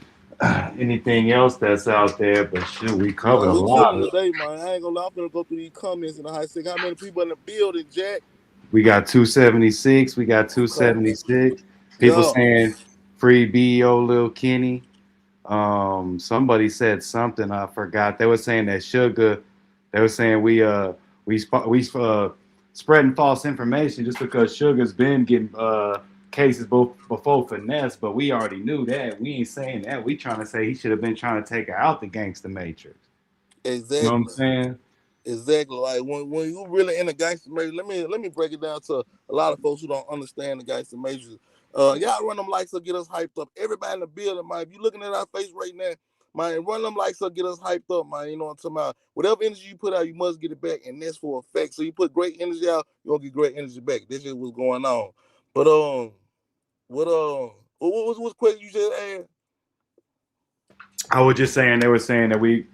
Anything else that's out there? But shoot, we covered Man, a we lot. chilling today, man. I ain't gonna lie. I'm gonna go through these comments in the high six. How many people in the building, Jack? We got 276. We got Okay. 276. People Yeah. saying free BEO, Lil Kenny. Somebody said something I forgot. They were saying that Sugar. They were saying we spreading false information just because Sugar's been getting cases both before Finesse, but we already knew that. We ain't saying that. We trying to say he should have been trying to take her out the Gangster Matrix. You know what I'm Exactly. saying? Exactly. Like when you really in the gangster major, let me break it down to a lot of folks who don't understand the gangster majors. Y'all run them likes up, get us hyped up. Everybody in the building, man. If you looking at our face right now, man, run them likes up, get us hyped up, man. You know what I'm talking about? Whatever energy you put out, you must get it back, and that's for a fact. So you put great energy out, you're gonna get great energy back. That's just what's going on. But what's question you just asked? I was just saying they were saying that we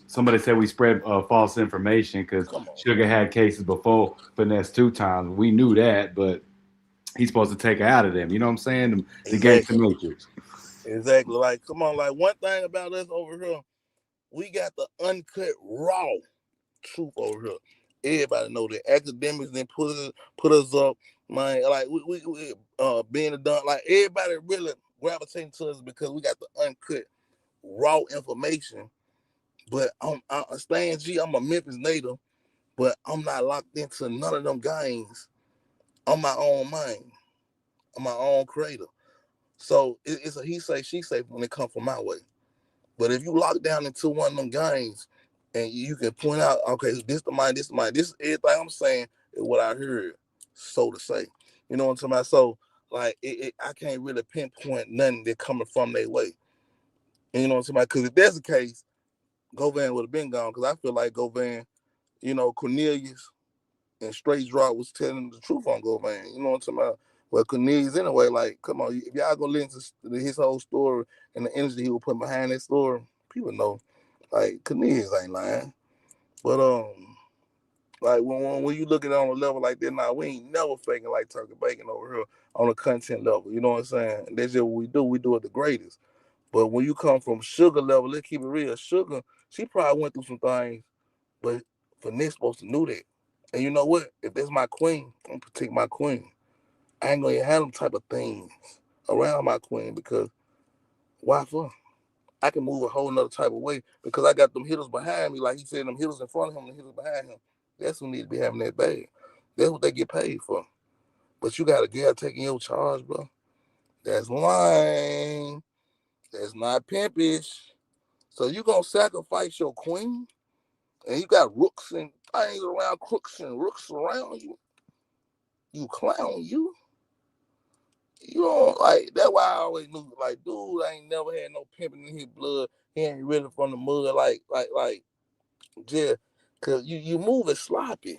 somebody said we spread false information because Come on. Sugar had cases before Finesse 2 times. We knew that, but he's supposed to take her out of them. You know what I'm saying? The Gangster Exactly. Matrix. Exactly. Like, come on, like one thing about us over here, we got the uncut raw truth over here. Everybody know that academics then put us up, man. Like we being done. Like everybody really gravitating to us because we got the uncut raw information. But I'm Stan G. I'm a Memphis native, but I'm not locked into none of them gangs. I'm my own mind. I'm my own creator. So it's a he say she say when it comes from my way. But if you lock down into one of them gangs and you can point out, okay, this the mine, this the mine, this everything I'm saying is what I heard, so to say. You know what I'm talking about? So like I can't really pinpoint nothing that coming from their way. And you know what I'm talking about? Because if that's the case, Govan would have been gone. Because I feel like Govan, Cornelius and Straight Drop was telling the truth on Govan. You know what I'm talking about? Well, Cornelius anyway, like, come on, if y'all go listen to his whole story and the energy he would put behind that story, people know, like, Cornelius ain't lying. But like when you look at it on a level like that, now we ain't never faking like turkey bacon over here on a content level. You know what I'm saying? And that's just what we do. We do it the greatest. But when you come from Sugar level, let's keep it real. Sugar, she probably went through some things, but Finesse supposed to know that. And you know what? If that's my queen, I'm gonna protect my queen. I ain't gonna have them type of things around my queen because why for? I can move a whole nother type of way because I got them hitters behind me, like he said, them hitters in front of him, the hitters behind him. That's who need to be having that bag. That's what they get paid for. But you got a girl taking your charge, bro. That's lying. That's not pimpish. So you gonna sacrifice your queen, and you got rooks and things around, crooks and rooks around you. You clown, you. You don't like that's why I always knew like dude ain't never had no pimping in his blood. He ain't really from the mud like just cause you moving sloppy.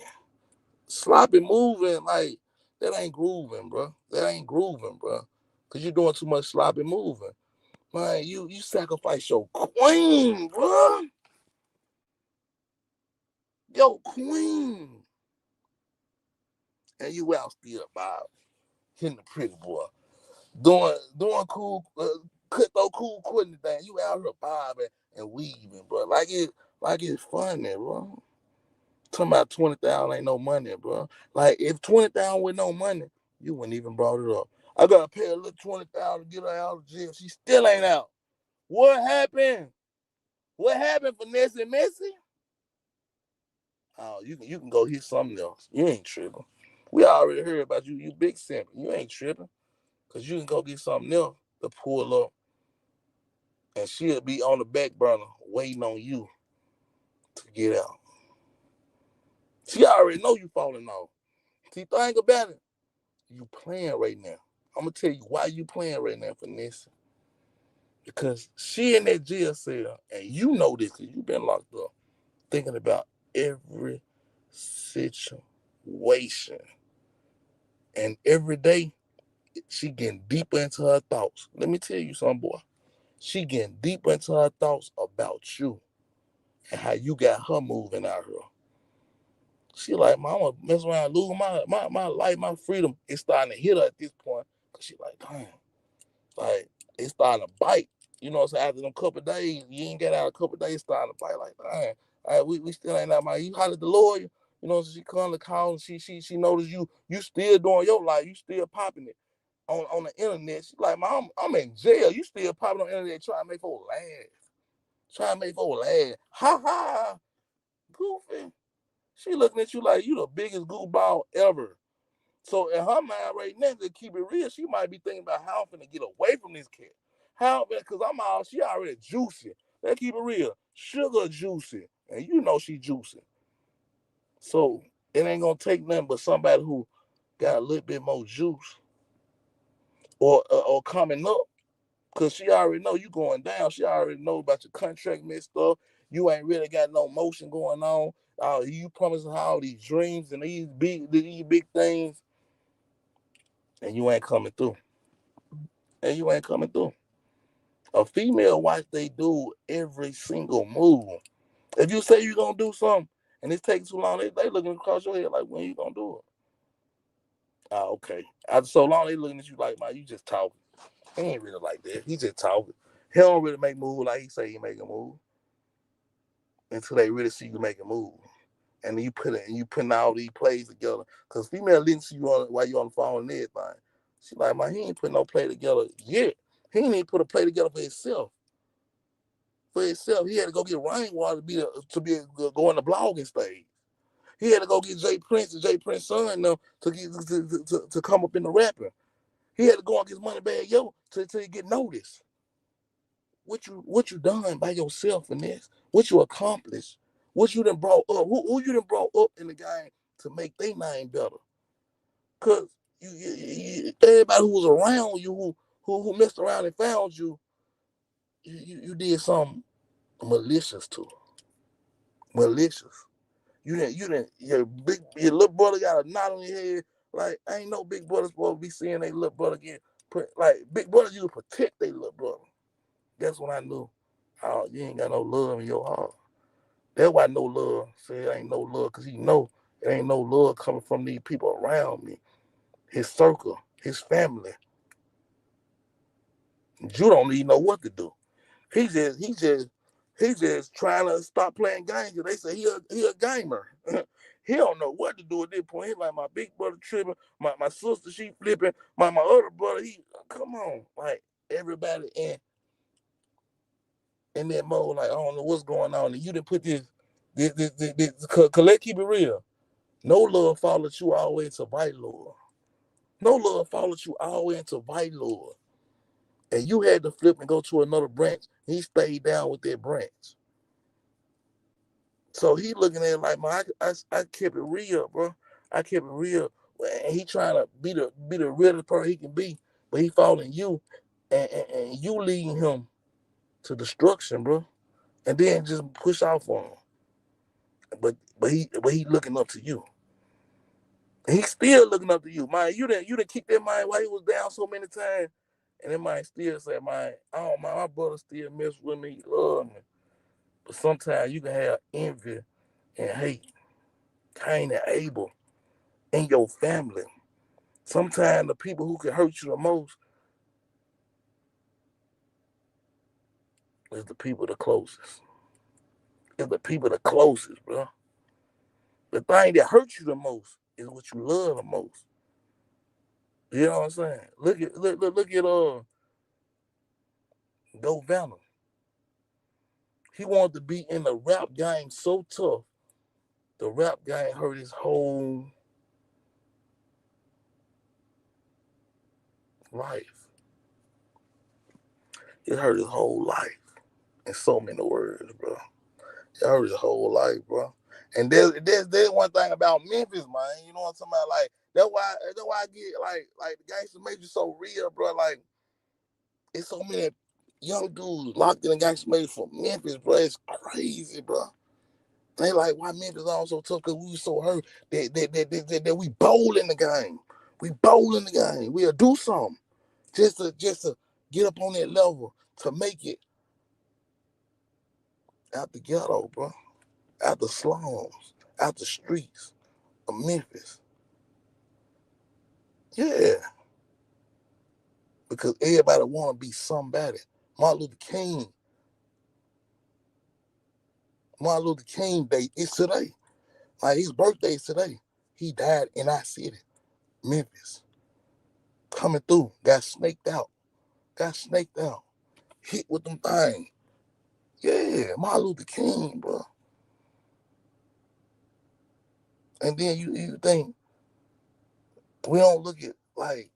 Sloppy moving like that ain't grooving, bro. That ain't grooving, bro. Cause you doing too much sloppy moving. Man, you sacrifice your queen, bro. Your queen. And you out still about hitting the pretty boy. Doing cool, cut those cool quitting thing. You out here bobbing and weaving, bro. Like it's funny, bro. Talking about 20,000 ain't no money, bro. Like if 20,000 with no money, you wouldn't even brought it up. I gotta pay a little 20,000 to get her out of jail. She still ain't out. What happened? What happened, Finesse and Messy? Oh, you can go hit something else. You ain't tripping. We already heard about you. You big simp. You ain't tripping. Cause you can go get something else to pull up and she'll be on the back burner waiting on you to get out. She already know you falling off. See, think about it. You playing right now. I'm gonna tell you why you playing right now, Finesse. Because she in that jail cell, and you know this because you've been locked up, thinking about every situation. And every day, she getting deeper into her thoughts. Let me tell you something, boy. She getting deeper into her thoughts about you and how you got her moving out here. She like, man, I'm gonna mess around, lose my life, my freedom. It's starting to hit her at this point. Cause she like, damn, like it's starting to bite. You know what I'm saying? After them couple of days, you ain't get out a couple of days, starting to bite. Like, damn, all right, we still ain't out, man. You hollered the lawyer. You know, so she come to call and she noticed you still doing your life, you still popping it on the internet. She like, man, I'm in jail. You still popping on the internet trying to make folks laugh. Trying to make folks laugh. Ha ha, goofy. She looking at you like you the biggest goofball ever. So in her mind right now, to keep it real, she might be thinking about how I'm finna get away from this cat. How, because she already juicy. Let's keep it real. Sugar juicy. And you know she juicy. So it ain't gonna take nothing but somebody who got a little bit more juice or coming up. Cause she already know you going down. She already know about your contract messed up. You ain't really got no motion going on. You promising her all these dreams and these big things, and you ain't coming through. And you ain't coming through. A female watch they do every single move. If you say you're gonna do something and it's taking too long, they looking across your head like, when you gonna do it? Okay. After so long, they looking at you like, man, you just talking. He ain't really like that. He just talking. He don't really make moves like he say he make a move until they really see you make a move. And then you putting all these plays together. Cause female listen to you while you on the phone and everything. She like, man, he ain't putting no play together yet. He ain't even put a play together for himself. He had to go get Rainwater to be go on the blogging stage. He had to go get Jay Prince and Jay Prince's son to come up in the rapping. He had to go against Moneybagg Yo to get noticed. What you done by yourself in this? What you accomplished? What you done brought up? Who you done brought up in the game to make their name better? Cause everybody who was around you, who messed around and found you, you did something malicious to her. Malicious. You didn't. Your little brother got a knot on your head. Like, ain't no big brother supposed to be seeing their little brother get like big brothers. You protect their little brother. That's when I knew. Oh, you ain't got no love in your heart. That's why no love. Say it ain't no love, cause he know it ain't no love coming from these people around me, his circle, his family. You don't even know what to do. He just trying to stop playing games. They say he a gamer. He don't know what to do at this point. He like, my big brother tripping, my sister she flipping, my other brother come on, like everybody in that mode. Like, I don't know what's going on. And you didn't put this. Cause let's keep it real. No love follows you all the way into White Lord. No love follows you all the way into White Lord. And you had to flip and go to another branch. He stayed down with that branch. So he looking at it like, man, I kept it real, bro. I kept it real. And he trying to be the realest person he can be, but he following you, and you leading him to destruction, bro. And then just push off on him. But he looking up to you. He's still looking up to you, man. You didn't kick that man while he was down so many times, and that man still say, man, oh man, my brother still mess with me, he love me. But sometimes you can have envy and hate, Cain and Abel, in your family. Sometimes the people who can hurt you the most is the people the closest. Is the people the closest, bro. The thing that hurts you the most is what you love the most. You know what I'm saying? Look at Go Venom. He wanted to be in the rap game so tough. The rap game hurt his whole life. It hurt his whole life. In so many words, bro. It hurt his whole life, bro. And there's one thing about Memphis, man. You know what I'm talking about? Like that's why I get like the gangster major so real, bro. Like it's so many young dudes locked in the gangster major from Memphis, bro. It's crazy, bro. They like why Memphis all so tough because we was so hurt that we bowl in the game. We bowl in the game. We'll do something just to get up on that level to make it out the ghetto, bro. Out the slums, out the streets of Memphis. Yeah. Because everybody want to be somebody. Martin Luther King Day is today. Like his birthday is today. He died in our city, Memphis. Coming through, got snaked out. Hit with them things. Yeah, Martin Luther King, bro. And then you think we don't look at like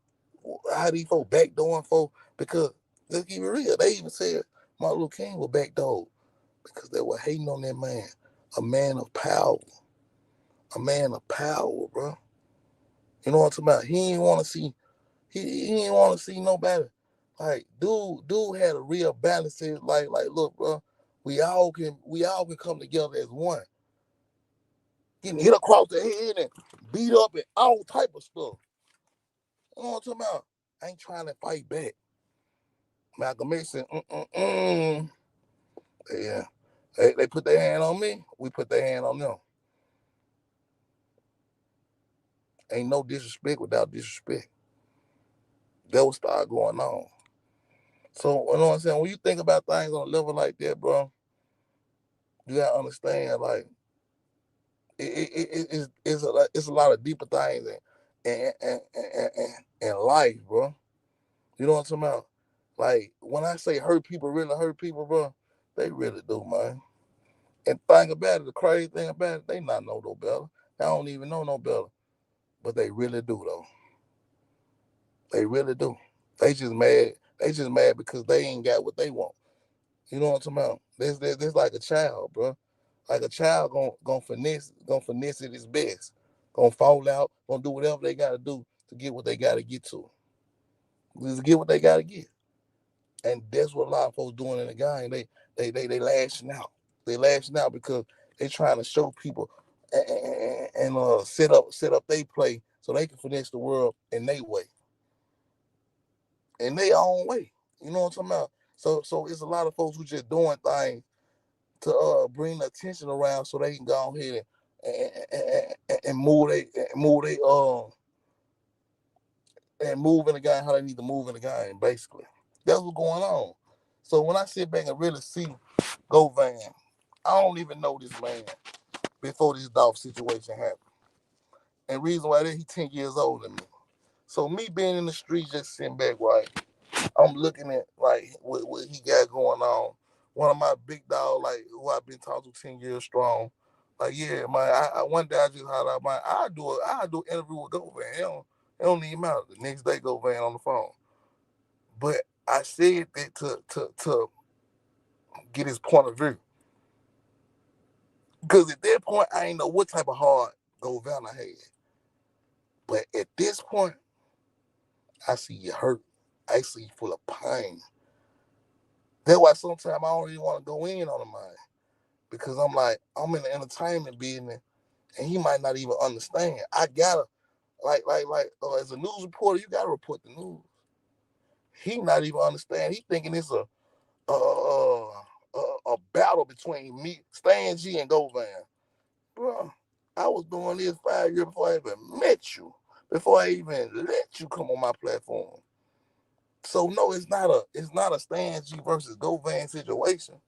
how these folks backdooring folks, because let's keep it real. They even said Martin Luther King was backdoored because they were hating on that man. A man of power. A man of power, bro. You know what I'm talking about? He didn't want to see nobody. Like, dude had a real balance. Like, look, bro, we all can come together as one. Getting hit across the head and beat up and all type of stuff. You know what I'm talking about? I ain't trying to fight back. Malcolm X said, Yeah. They put their hand on me, we put their hand on them. Ain't no disrespect without disrespect. That will start going on. So, you know what I'm saying? When you think about things on a level like that, bro, you gotta understand, like, it's a lot of deeper things in life, bro. You know what I'm talking about? Like, when I say hurt people really hurt people, bro, they really do, man. And thing about it, the crazy thing about it, they not know no better. They don't even know no better. But they really do, though. They really do. They just mad. They just mad because they ain't got what they want. You know what I'm talking about? This like a child, bro. Like a child gonna finesse it its best. Gonna fall out, gonna do whatever they gotta do to get what they gotta get to. Just get what they gotta get. And that's what a lot of folks doing in the game. They lashing out. They lashing out because they trying to show people and set up they play so they can finesse the world in their way. In their own way. You know what I'm talking about? So it's a lot of folks who just doing things to bring the attention around so they can go ahead and move in the game how they need to move in the game, basically. That's what's going on. So when I sit back and really see Govan, I don't even know this man before this Dolph situation happened. And reason why that he 10 years older than me. So me being in the street, just sitting back, right, I'm looking at like what he got going on. One of my big dogs, like who I've been talking to 10 years strong. Like, yeah, man, I one day I just hollered out, man, I do an interview with Govan. It don't even matter. The next day Govan on the phone. But I said that to get his point of view. Because at that point, I ain't know what type of heart Govan I had. But at this point, I see you hurt. I see you full of pain. That's why sometimes I don't even want to go in on him, man. Because I'm like, I'm in the entertainment business, and he might not even understand. I gotta, as a news reporter, you gotta report the news. He not even understand. He thinking it's a battle between me, Stan G, and Govan. Bro, I was doing this 5 years before I even met you, before I even let you come on my platform. So no, it's not a Stan G versus Govan situation.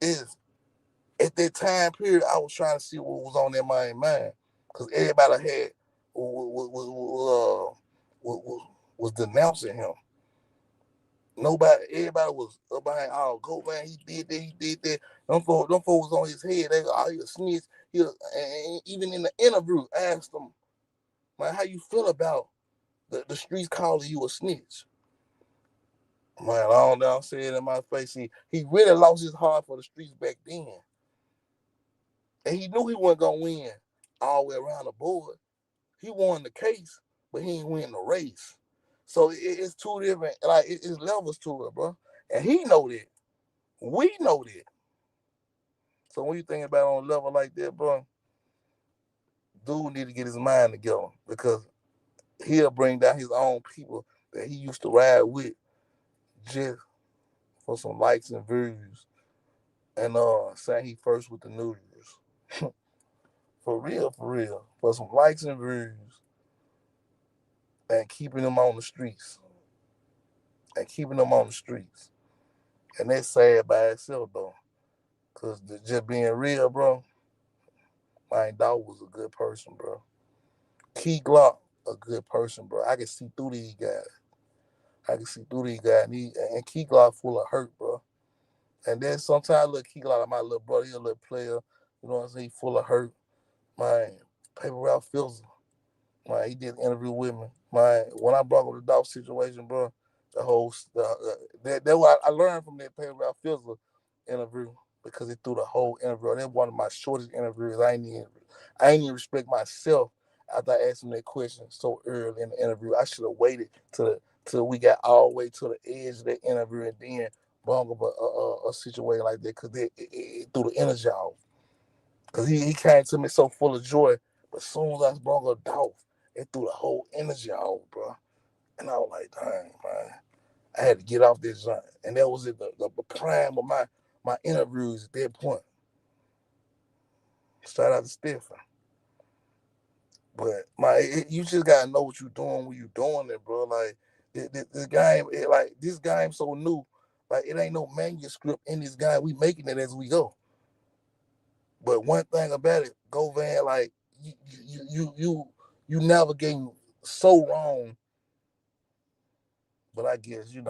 It's at that time period, I was trying to see what was on their mind, because everybody had was denouncing him. Everybody was behind. Oh, Govan, he did that. Them folks was on his head. They he a snitch. And even in the interview, asked him, man, how you feel about the streets calling you a snitch? Man, I don't know. I said in my face, he really lost his heart for the streets back then. And he knew he wasn't gonna win all the way around the board. He won the case, but he ain't win the race. So it's two different, like it's levels to it, bro. And he know that. We know that. So when you think about it on a level like that, bro, dude need to get his mind together because he'll bring down his own people that he used to ride with just for some likes and views and saying he first with the news. For real. For some likes and views and keeping them on the streets. And that's sad by itself though. Cause just being real, bro, my dog was a good person, bro. Key Glock, a good person, bro. I can see through these guys. And Key Glock full of hurt, bro. And then sometimes look, Key Glock, like my little brother, he a little player. You know what I'm saying? He full of hurt. Man, Paper Ralph Fizzle. Man, he did an interview with me. Man, when I brought up the dog situation, bro, that's what I learned from that Paper Ralph Fizzle interview because it threw the whole interview. That's one of my shortest interviews. I ain't even respect myself after I asked him that question so early in the interview. I should have waited till we got all the way to the edge of that interview and then brought up a situation like that because it threw the energy off. Because he came to me so full of joy, but as soon as I brought up Dolph, it threw the whole energy off, bro. And I was like, dang, man. I had to get off this joint. And that was the prime of my interviews at that point. Shout out to Stephen. But you just gotta know what you're doing when you're doing it, bro. Like this game, this game so new. Like it ain't no manuscript in this game. We making it as we go. But one thing about it, Go Van, like you navigating so wrong. But I guess you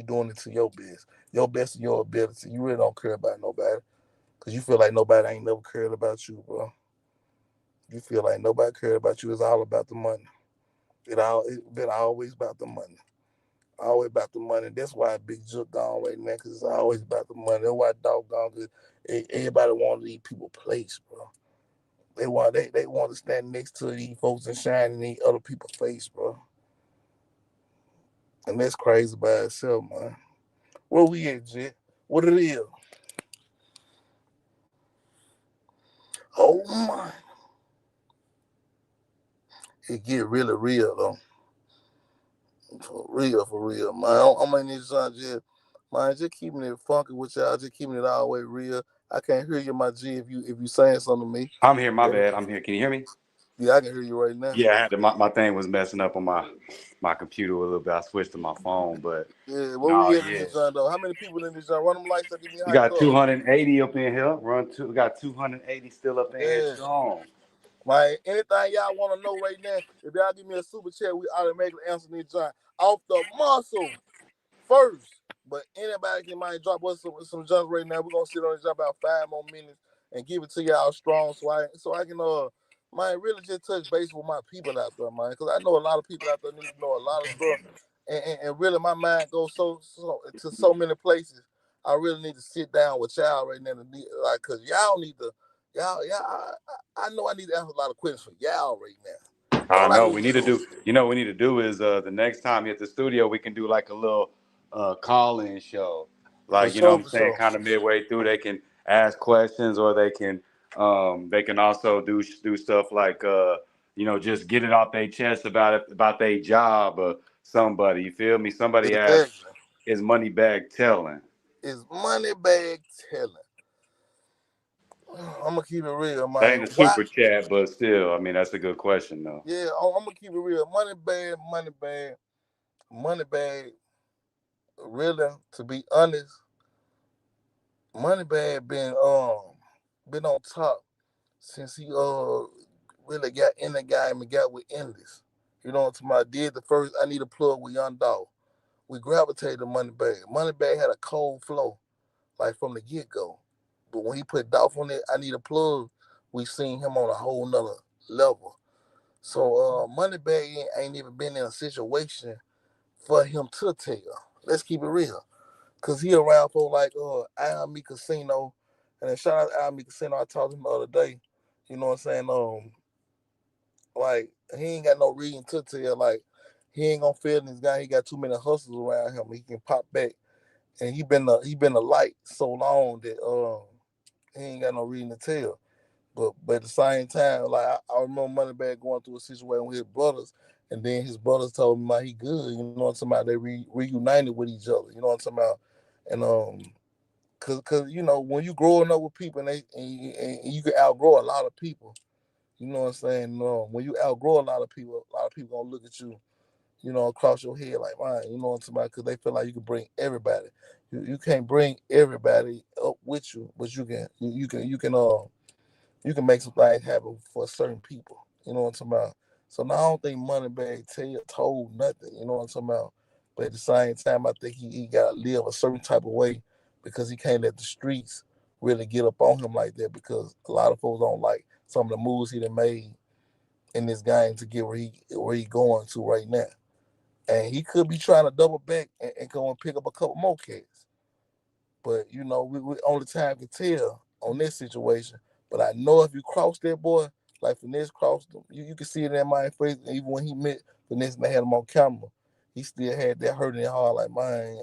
doing it to your best of your ability. You really don't care about nobody, cause you feel like nobody ain't never cared about you, bro. You feel like nobody cared about you. It's all about the money. It been always about the money. Always about the money. That's why Big Jook gone right now, cause it's always about the money. That's why Dog gone, cause everybody want to leave people place, bro. They want to stand next to these folks and shine in these other people's face, bro. And that's crazy by itself, man. Where we at, Jet? What it is? Oh my. It get really real though. For real, man. I'm in this just man, just keeping it funky with y'all, just keeping it all the way real. I can't hear you, my G, if you saying something to me. I'm here. My bad. I'm here. Can you hear me? Yeah, I can hear you right now. Yeah, I had to, my thing was messing up on my computer a little bit. I switched to my phone, but Yeah, where no, we at in yeah. this joint though? How many people in this joint? Run them lights up, get me We hyped got up. 280 up in here. We got 280 still up in here Yeah. strong. Man, anything y'all want to know right now, if y'all give me a super chat, we automatically answer this joint off the muscle first. But anybody can mind drop us some junk right now. We're gonna sit on this job about 5 more minutes and give it to y'all strong so I can man really just touch base with my people out there, man. Cause I know a lot of people out there need to know a lot of stuff. And really my mind goes so to so many places. I really need to sit down with y'all right now like cause y'all need to I know I need to answer a lot of questions for y'all right now. That's I what I know need we to need to do. do. You know, what we need to do is the next time you're at the studio, we can do like a little call-in show. For Like you know, what sure, I'm for saying, sure. kind of midway through, they can ask questions, or they can also do stuff like just get it off their chest about their job or somebody. You feel me? Somebody asked, Exactly. "Is Moneybagg telling?" Is Moneybagg telling? I'm gonna keep it real, That man. ain't a Why? super chat, but still, I mean, that's a good question though. Yeah, I'm gonna keep it real. Moneybagg. Really, to be honest, Moneybagg been on top since he really got in the game and got with Endless. You know what I'm talking about? Did the first I Need a Plug with Young Dog. We gravitated to Moneybagg. Moneybagg had a cold flow, like from the get go. But when he put Dolph on it, I Need a Plug, we seen him on a whole nother level. So Moneybagg ain't even been in a situation for him to tell. Let's keep it real. Cause he around for like I Am Me Casino And then shout out to Al Casino. I talked to him the other day. You know what I'm saying? Like he ain't got no reason to tell. Like he ain't gonna fail this guy. He got too many hustles around him. He can pop back, and he been a light so long that he ain't got no reason to tell. But at the same time, like I remember Moneybagg going through a situation with his brothers, and then his brothers told him like he good. You know what I'm talking about? They reunited with each other. You know what I'm talking about? And cause you know when you growing up with people and you can outgrow a lot of people. You know what I'm saying? When you outgrow a lot of people gonna look at you, you know, across your head like mine. You know what I'm talking about? Because they feel like you can bring everybody. You can't bring everybody up with you, but you can make some things happen for certain people. You know what I'm talking about? So now I don't think Moneybagg told nothing. You know what I'm talking about? But at the same time, I think he got to live a certain type of way because he can't let the streets really get up on him like that because a lot of folks don't like some of the moves he done made in this game to get where he going to right now. And he could be trying to double back and go and pick up a couple more cats. But you know, we only time can tell on this situation. But I know if you cross that boy, like Finesse crossed him, you can see it in that man's face. Even when he met Finesse and they had him on camera, he still had that hurt in his heart. Like, man,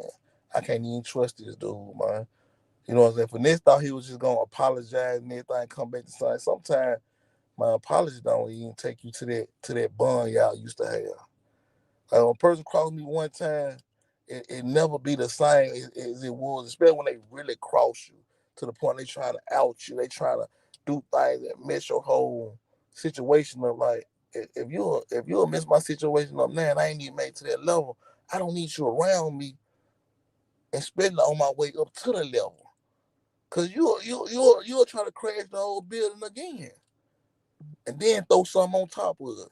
I can't even trust this dude, man. You know what I'm saying? Finesse thought he was just gonna apologize and everything, come back to sign. Sometimes my apology don't even take you to that bond y'all used to have. When a person crossed me one time, it never be the same as it was, especially when they really cross you to the point they trying to out you. They trying to do things that mess your whole situation up. Like if you'll mess my situation up now and I ain't even made to that level, I don't need you around me, especially on my way up to the level. Cause you'll try to crash the whole building again. And then throw something on top of it.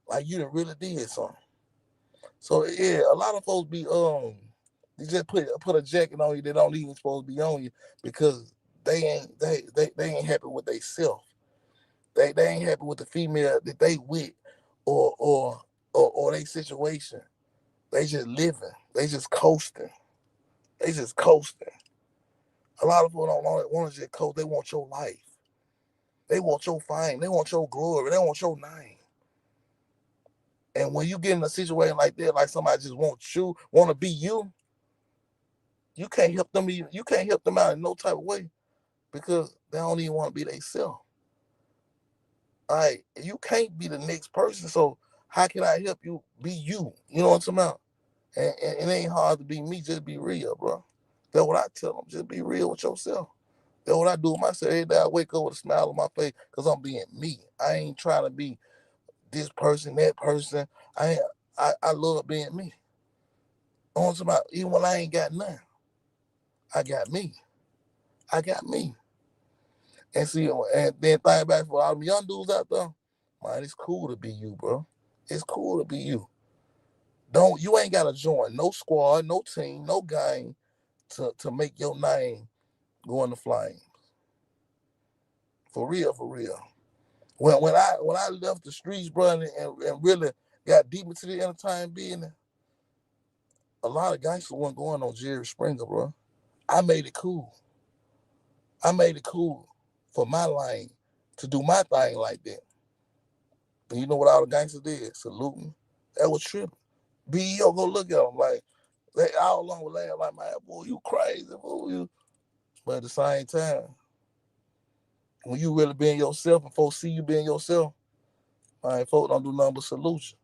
Like you done really did something. So yeah, a lot of folks be they just put a jacket on you that don't even supposed to be on you because they ain't happy with they self. They ain't happy with the female that they with or they situation. They just living. They just coasting. They just coasting. A lot of people don't want to just coast. They want your life. They want your fame. They want your glory. They want your name. And when you get in a situation like that, like somebody just want to be you, you can't help them. You can't help them out in no type of way because they don't even want to be themselves. All right, you can't be the next person. So how can I help you be you? You know what I'm talking about? And it ain't hard to be me. Just be real, bro. That's what I tell them. Just be real with yourself. That's what I do with myself. Every day I wake up with a smile on my face because I'm being me. I ain't trying to be this person, that person. I love being me. On about even when I ain't got nothing, I got me. I got me. And see, and then think back for all them young dudes out there, man, it's cool to be you, bro. It's cool to be you. You ain't gotta join no squad, no team, no gang to make your name go in the flames. For real, for real. When I left the streets, bro, and really got deep into the entertainment business, a lot of gangsters weren't going on Jerry Springer, bro. I made it cool. I made it cool for my lane to do my thing like that. And you know what all the gangsters did? Salute me. That was tripping. BEO go look at them like they all along with laugh like, man, boy, you crazy, boy, you. But at the same time, when you really being yourself and folks see you being yourself, man, folks don't do nothing but salute you.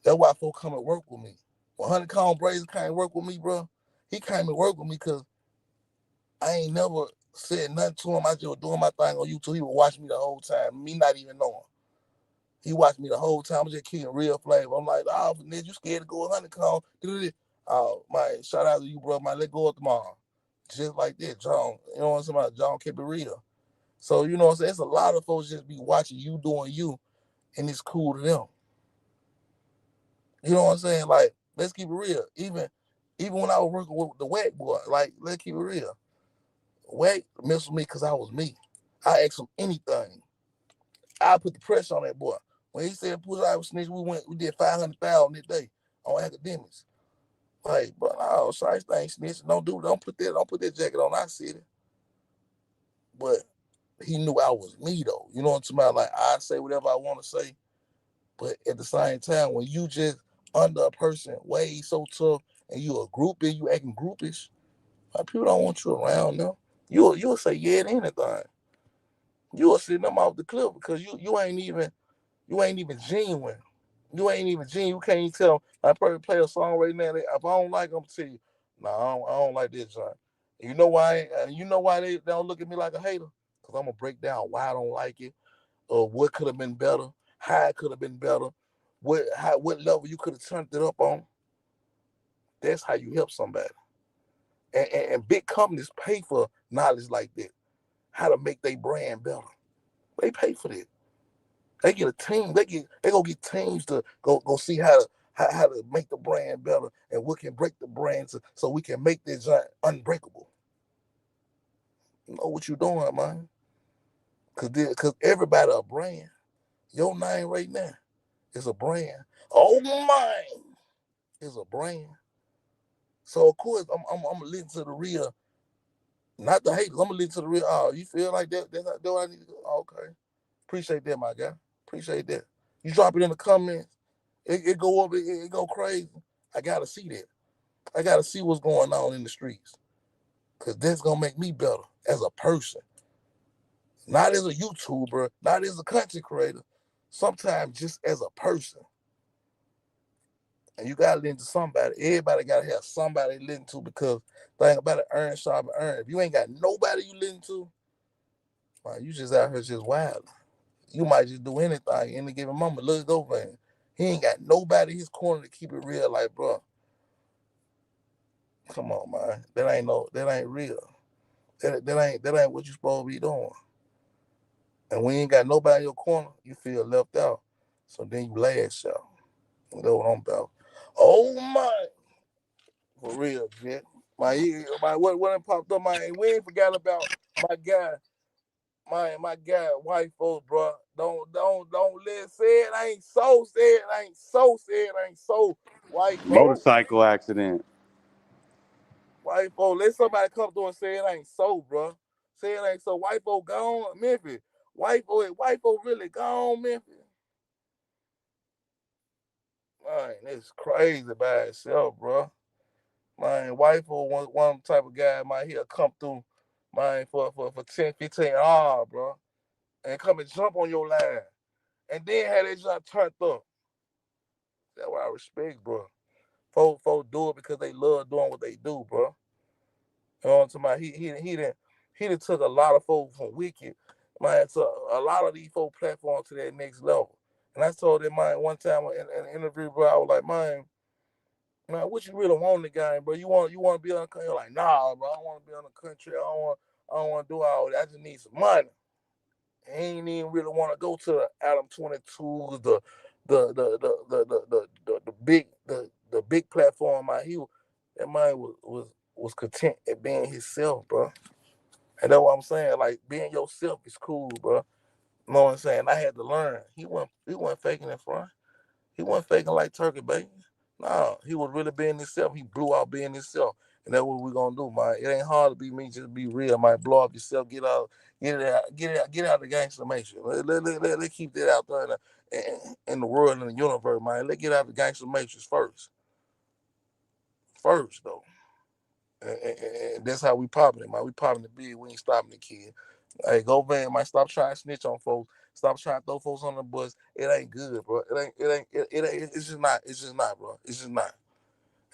That's why folks come and work with me. When Honeycomb Brazen came and work with me, bro, he came and work with me because I ain't never said nothing to him. I just was doing my thing on YouTube. He would watch me the whole time, me not even knowing. He watched me the whole time. I'm just keeping real flavor. I'm like, oh, Ned, you scared to go with Honeycomb? Oh, man, shout out to you, bro. Man, let go of tomorrow. Just like that, John. You know what I'm saying? About John kept it real. So, you know what I'm saying? It's a lot of folks just be watching you doing you, and it's cool to them. You know what I'm saying? Like, let's keep it real. Even when I was working with the Whyte boy, like, let's keep it real. Whyte messed with me because I was me. I asked him anything. I put the pressure on that boy. When he said push I was snitch, we did 500,000 that day on academics. Like, bro, no, such thing snitching. Don't put that jacket on our city. but he knew I was me though. You know what I'm talking about? Like I say whatever I want to say, but at the same time, when you just under a person way so tough and you a groupie, you acting groupish, like people don't want you around them. You'll say yeah to anything. You'll send them off the cliff because you ain't even genuine. You ain't even genuine. You can't even tell. I probably play a song right now. If I don't like them, tell you, no, I don't like this song. You know why? You know why they don't look at me like a hater? Because I'm gonna break down why I don't like it, or what could have been better, how it could have been better, what level you could have turned it up on. That's how you help somebody. And big companies pay for knowledge like that, how to make their brand better. They pay for that. They get a team. They go get teams to go see how to make the brand better and what can break the brand so we can make this unbreakable. You know what you doing, man? Cause everybody a brand. Your name right now is a brand. Oh mine is a brand. So of course I'm gonna listen to the real, not the haters. I'm gonna listen to the real. Oh, you feel like that? That's not what I need to do. Oh, okay. Appreciate that, my guy. Appreciate that. You drop it in the comments. It go up. It go crazy. I gotta see that. I gotta see what's going on in the streets, cause that's gonna make me better as a person, not as a YouTuber, not as a content creator. Sometimes just as a person. And you gotta listen to somebody. Everybody gotta have somebody to listen to because think about it, earn, sharp, and earn. If you ain't got nobody you listen to, man, you just out here just wild. You might just do anything, any given moment. Look over him. He ain't got nobody in his corner to keep it real. Like, bro, come on, man. That ain't real. That ain't what you supposed to be doing. And when you ain't got nobody in your corner, you feel left out. So then you lash out. You know what I'm about. Oh my, for real, Jet. What done popped up, man? We ain't forgot about my guy, my guy, white folks, bro. Don't let say it ain't so, say it ain't so, say it ain't so. White folks, Motorcycle accident. white folks. Let somebody come through and say it ain't so, bro. Say it ain't so. White folks gone, Memphis. White folks really gone, Memphis. Man, it's crazy by itself, bro. Man, white folks one type of guy, man, he'll come through, man, for 10, 15 hours, bro. And come and jump on your line. And then had they just turned up. That's what I respect, bro. Folks do it because they love doing what they do, bro. You know what I'm talking about? He done took a lot of folks from wicked, man, to a lot of these folk platforms to that next level. And I told them, man, one time in an interview, bro, I was like, man, what you really want in the game, bro? You want to be on the country? Like, nah, bro, I don't want to be on the country. I don't want to do all that. I just need some money. He ain't even really want to go to the Adam 22s, the big platform. That man was content at being himself, bro. And that's what I'm saying. Like being yourself is cool, bro. You know what I'm saying? I had to learn. He wasn't faking in front. He wasn't faking like turkey bacon. No, he was really being himself. He blew out being himself. And that's what we're gonna do, man. It ain't hard to be me, just be real, man. Blow up yourself, get out the gangster nation. Let's keep that out there in the world and the universe, man. Let's get out the gangster matrix first. First though. And that's how we popping it, man. We popping the big, we ain't stopping the kid. Hey, go man, man, stop trying to snitch on folks. Stop trying to throw folks on the bus. It ain't good, bro. It's just not. It's just not, bro. It's just not.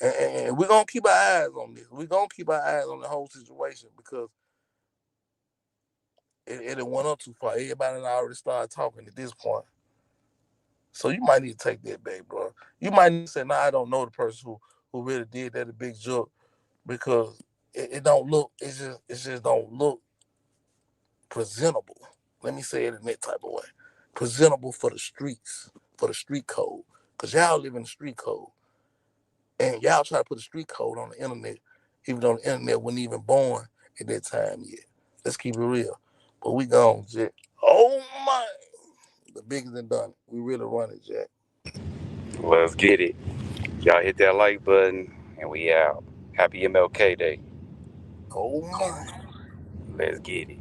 And we're gonna keep our eyes on this. We're gonna keep our eyes on the whole situation because it went up too far. Everybody already started talking at this point. So you might need to take that back, bro. You might need to say, nah, I don't know the person who really did that a big joke because it don't look, it just don't look presentable. Let me say it in that type of way. Presentable for the streets, for the street code. Cause y'all live in the street code. And y'all try to put the street code on the internet, even though the internet wasn't even born at that time yet. Let's keep it real. But we gone, Jack. Oh my, the biggest and done it. We really run it, Jack. Let's get it. Y'all hit that like button, and we out. Happy MLK Day. Oh my. Let's get it.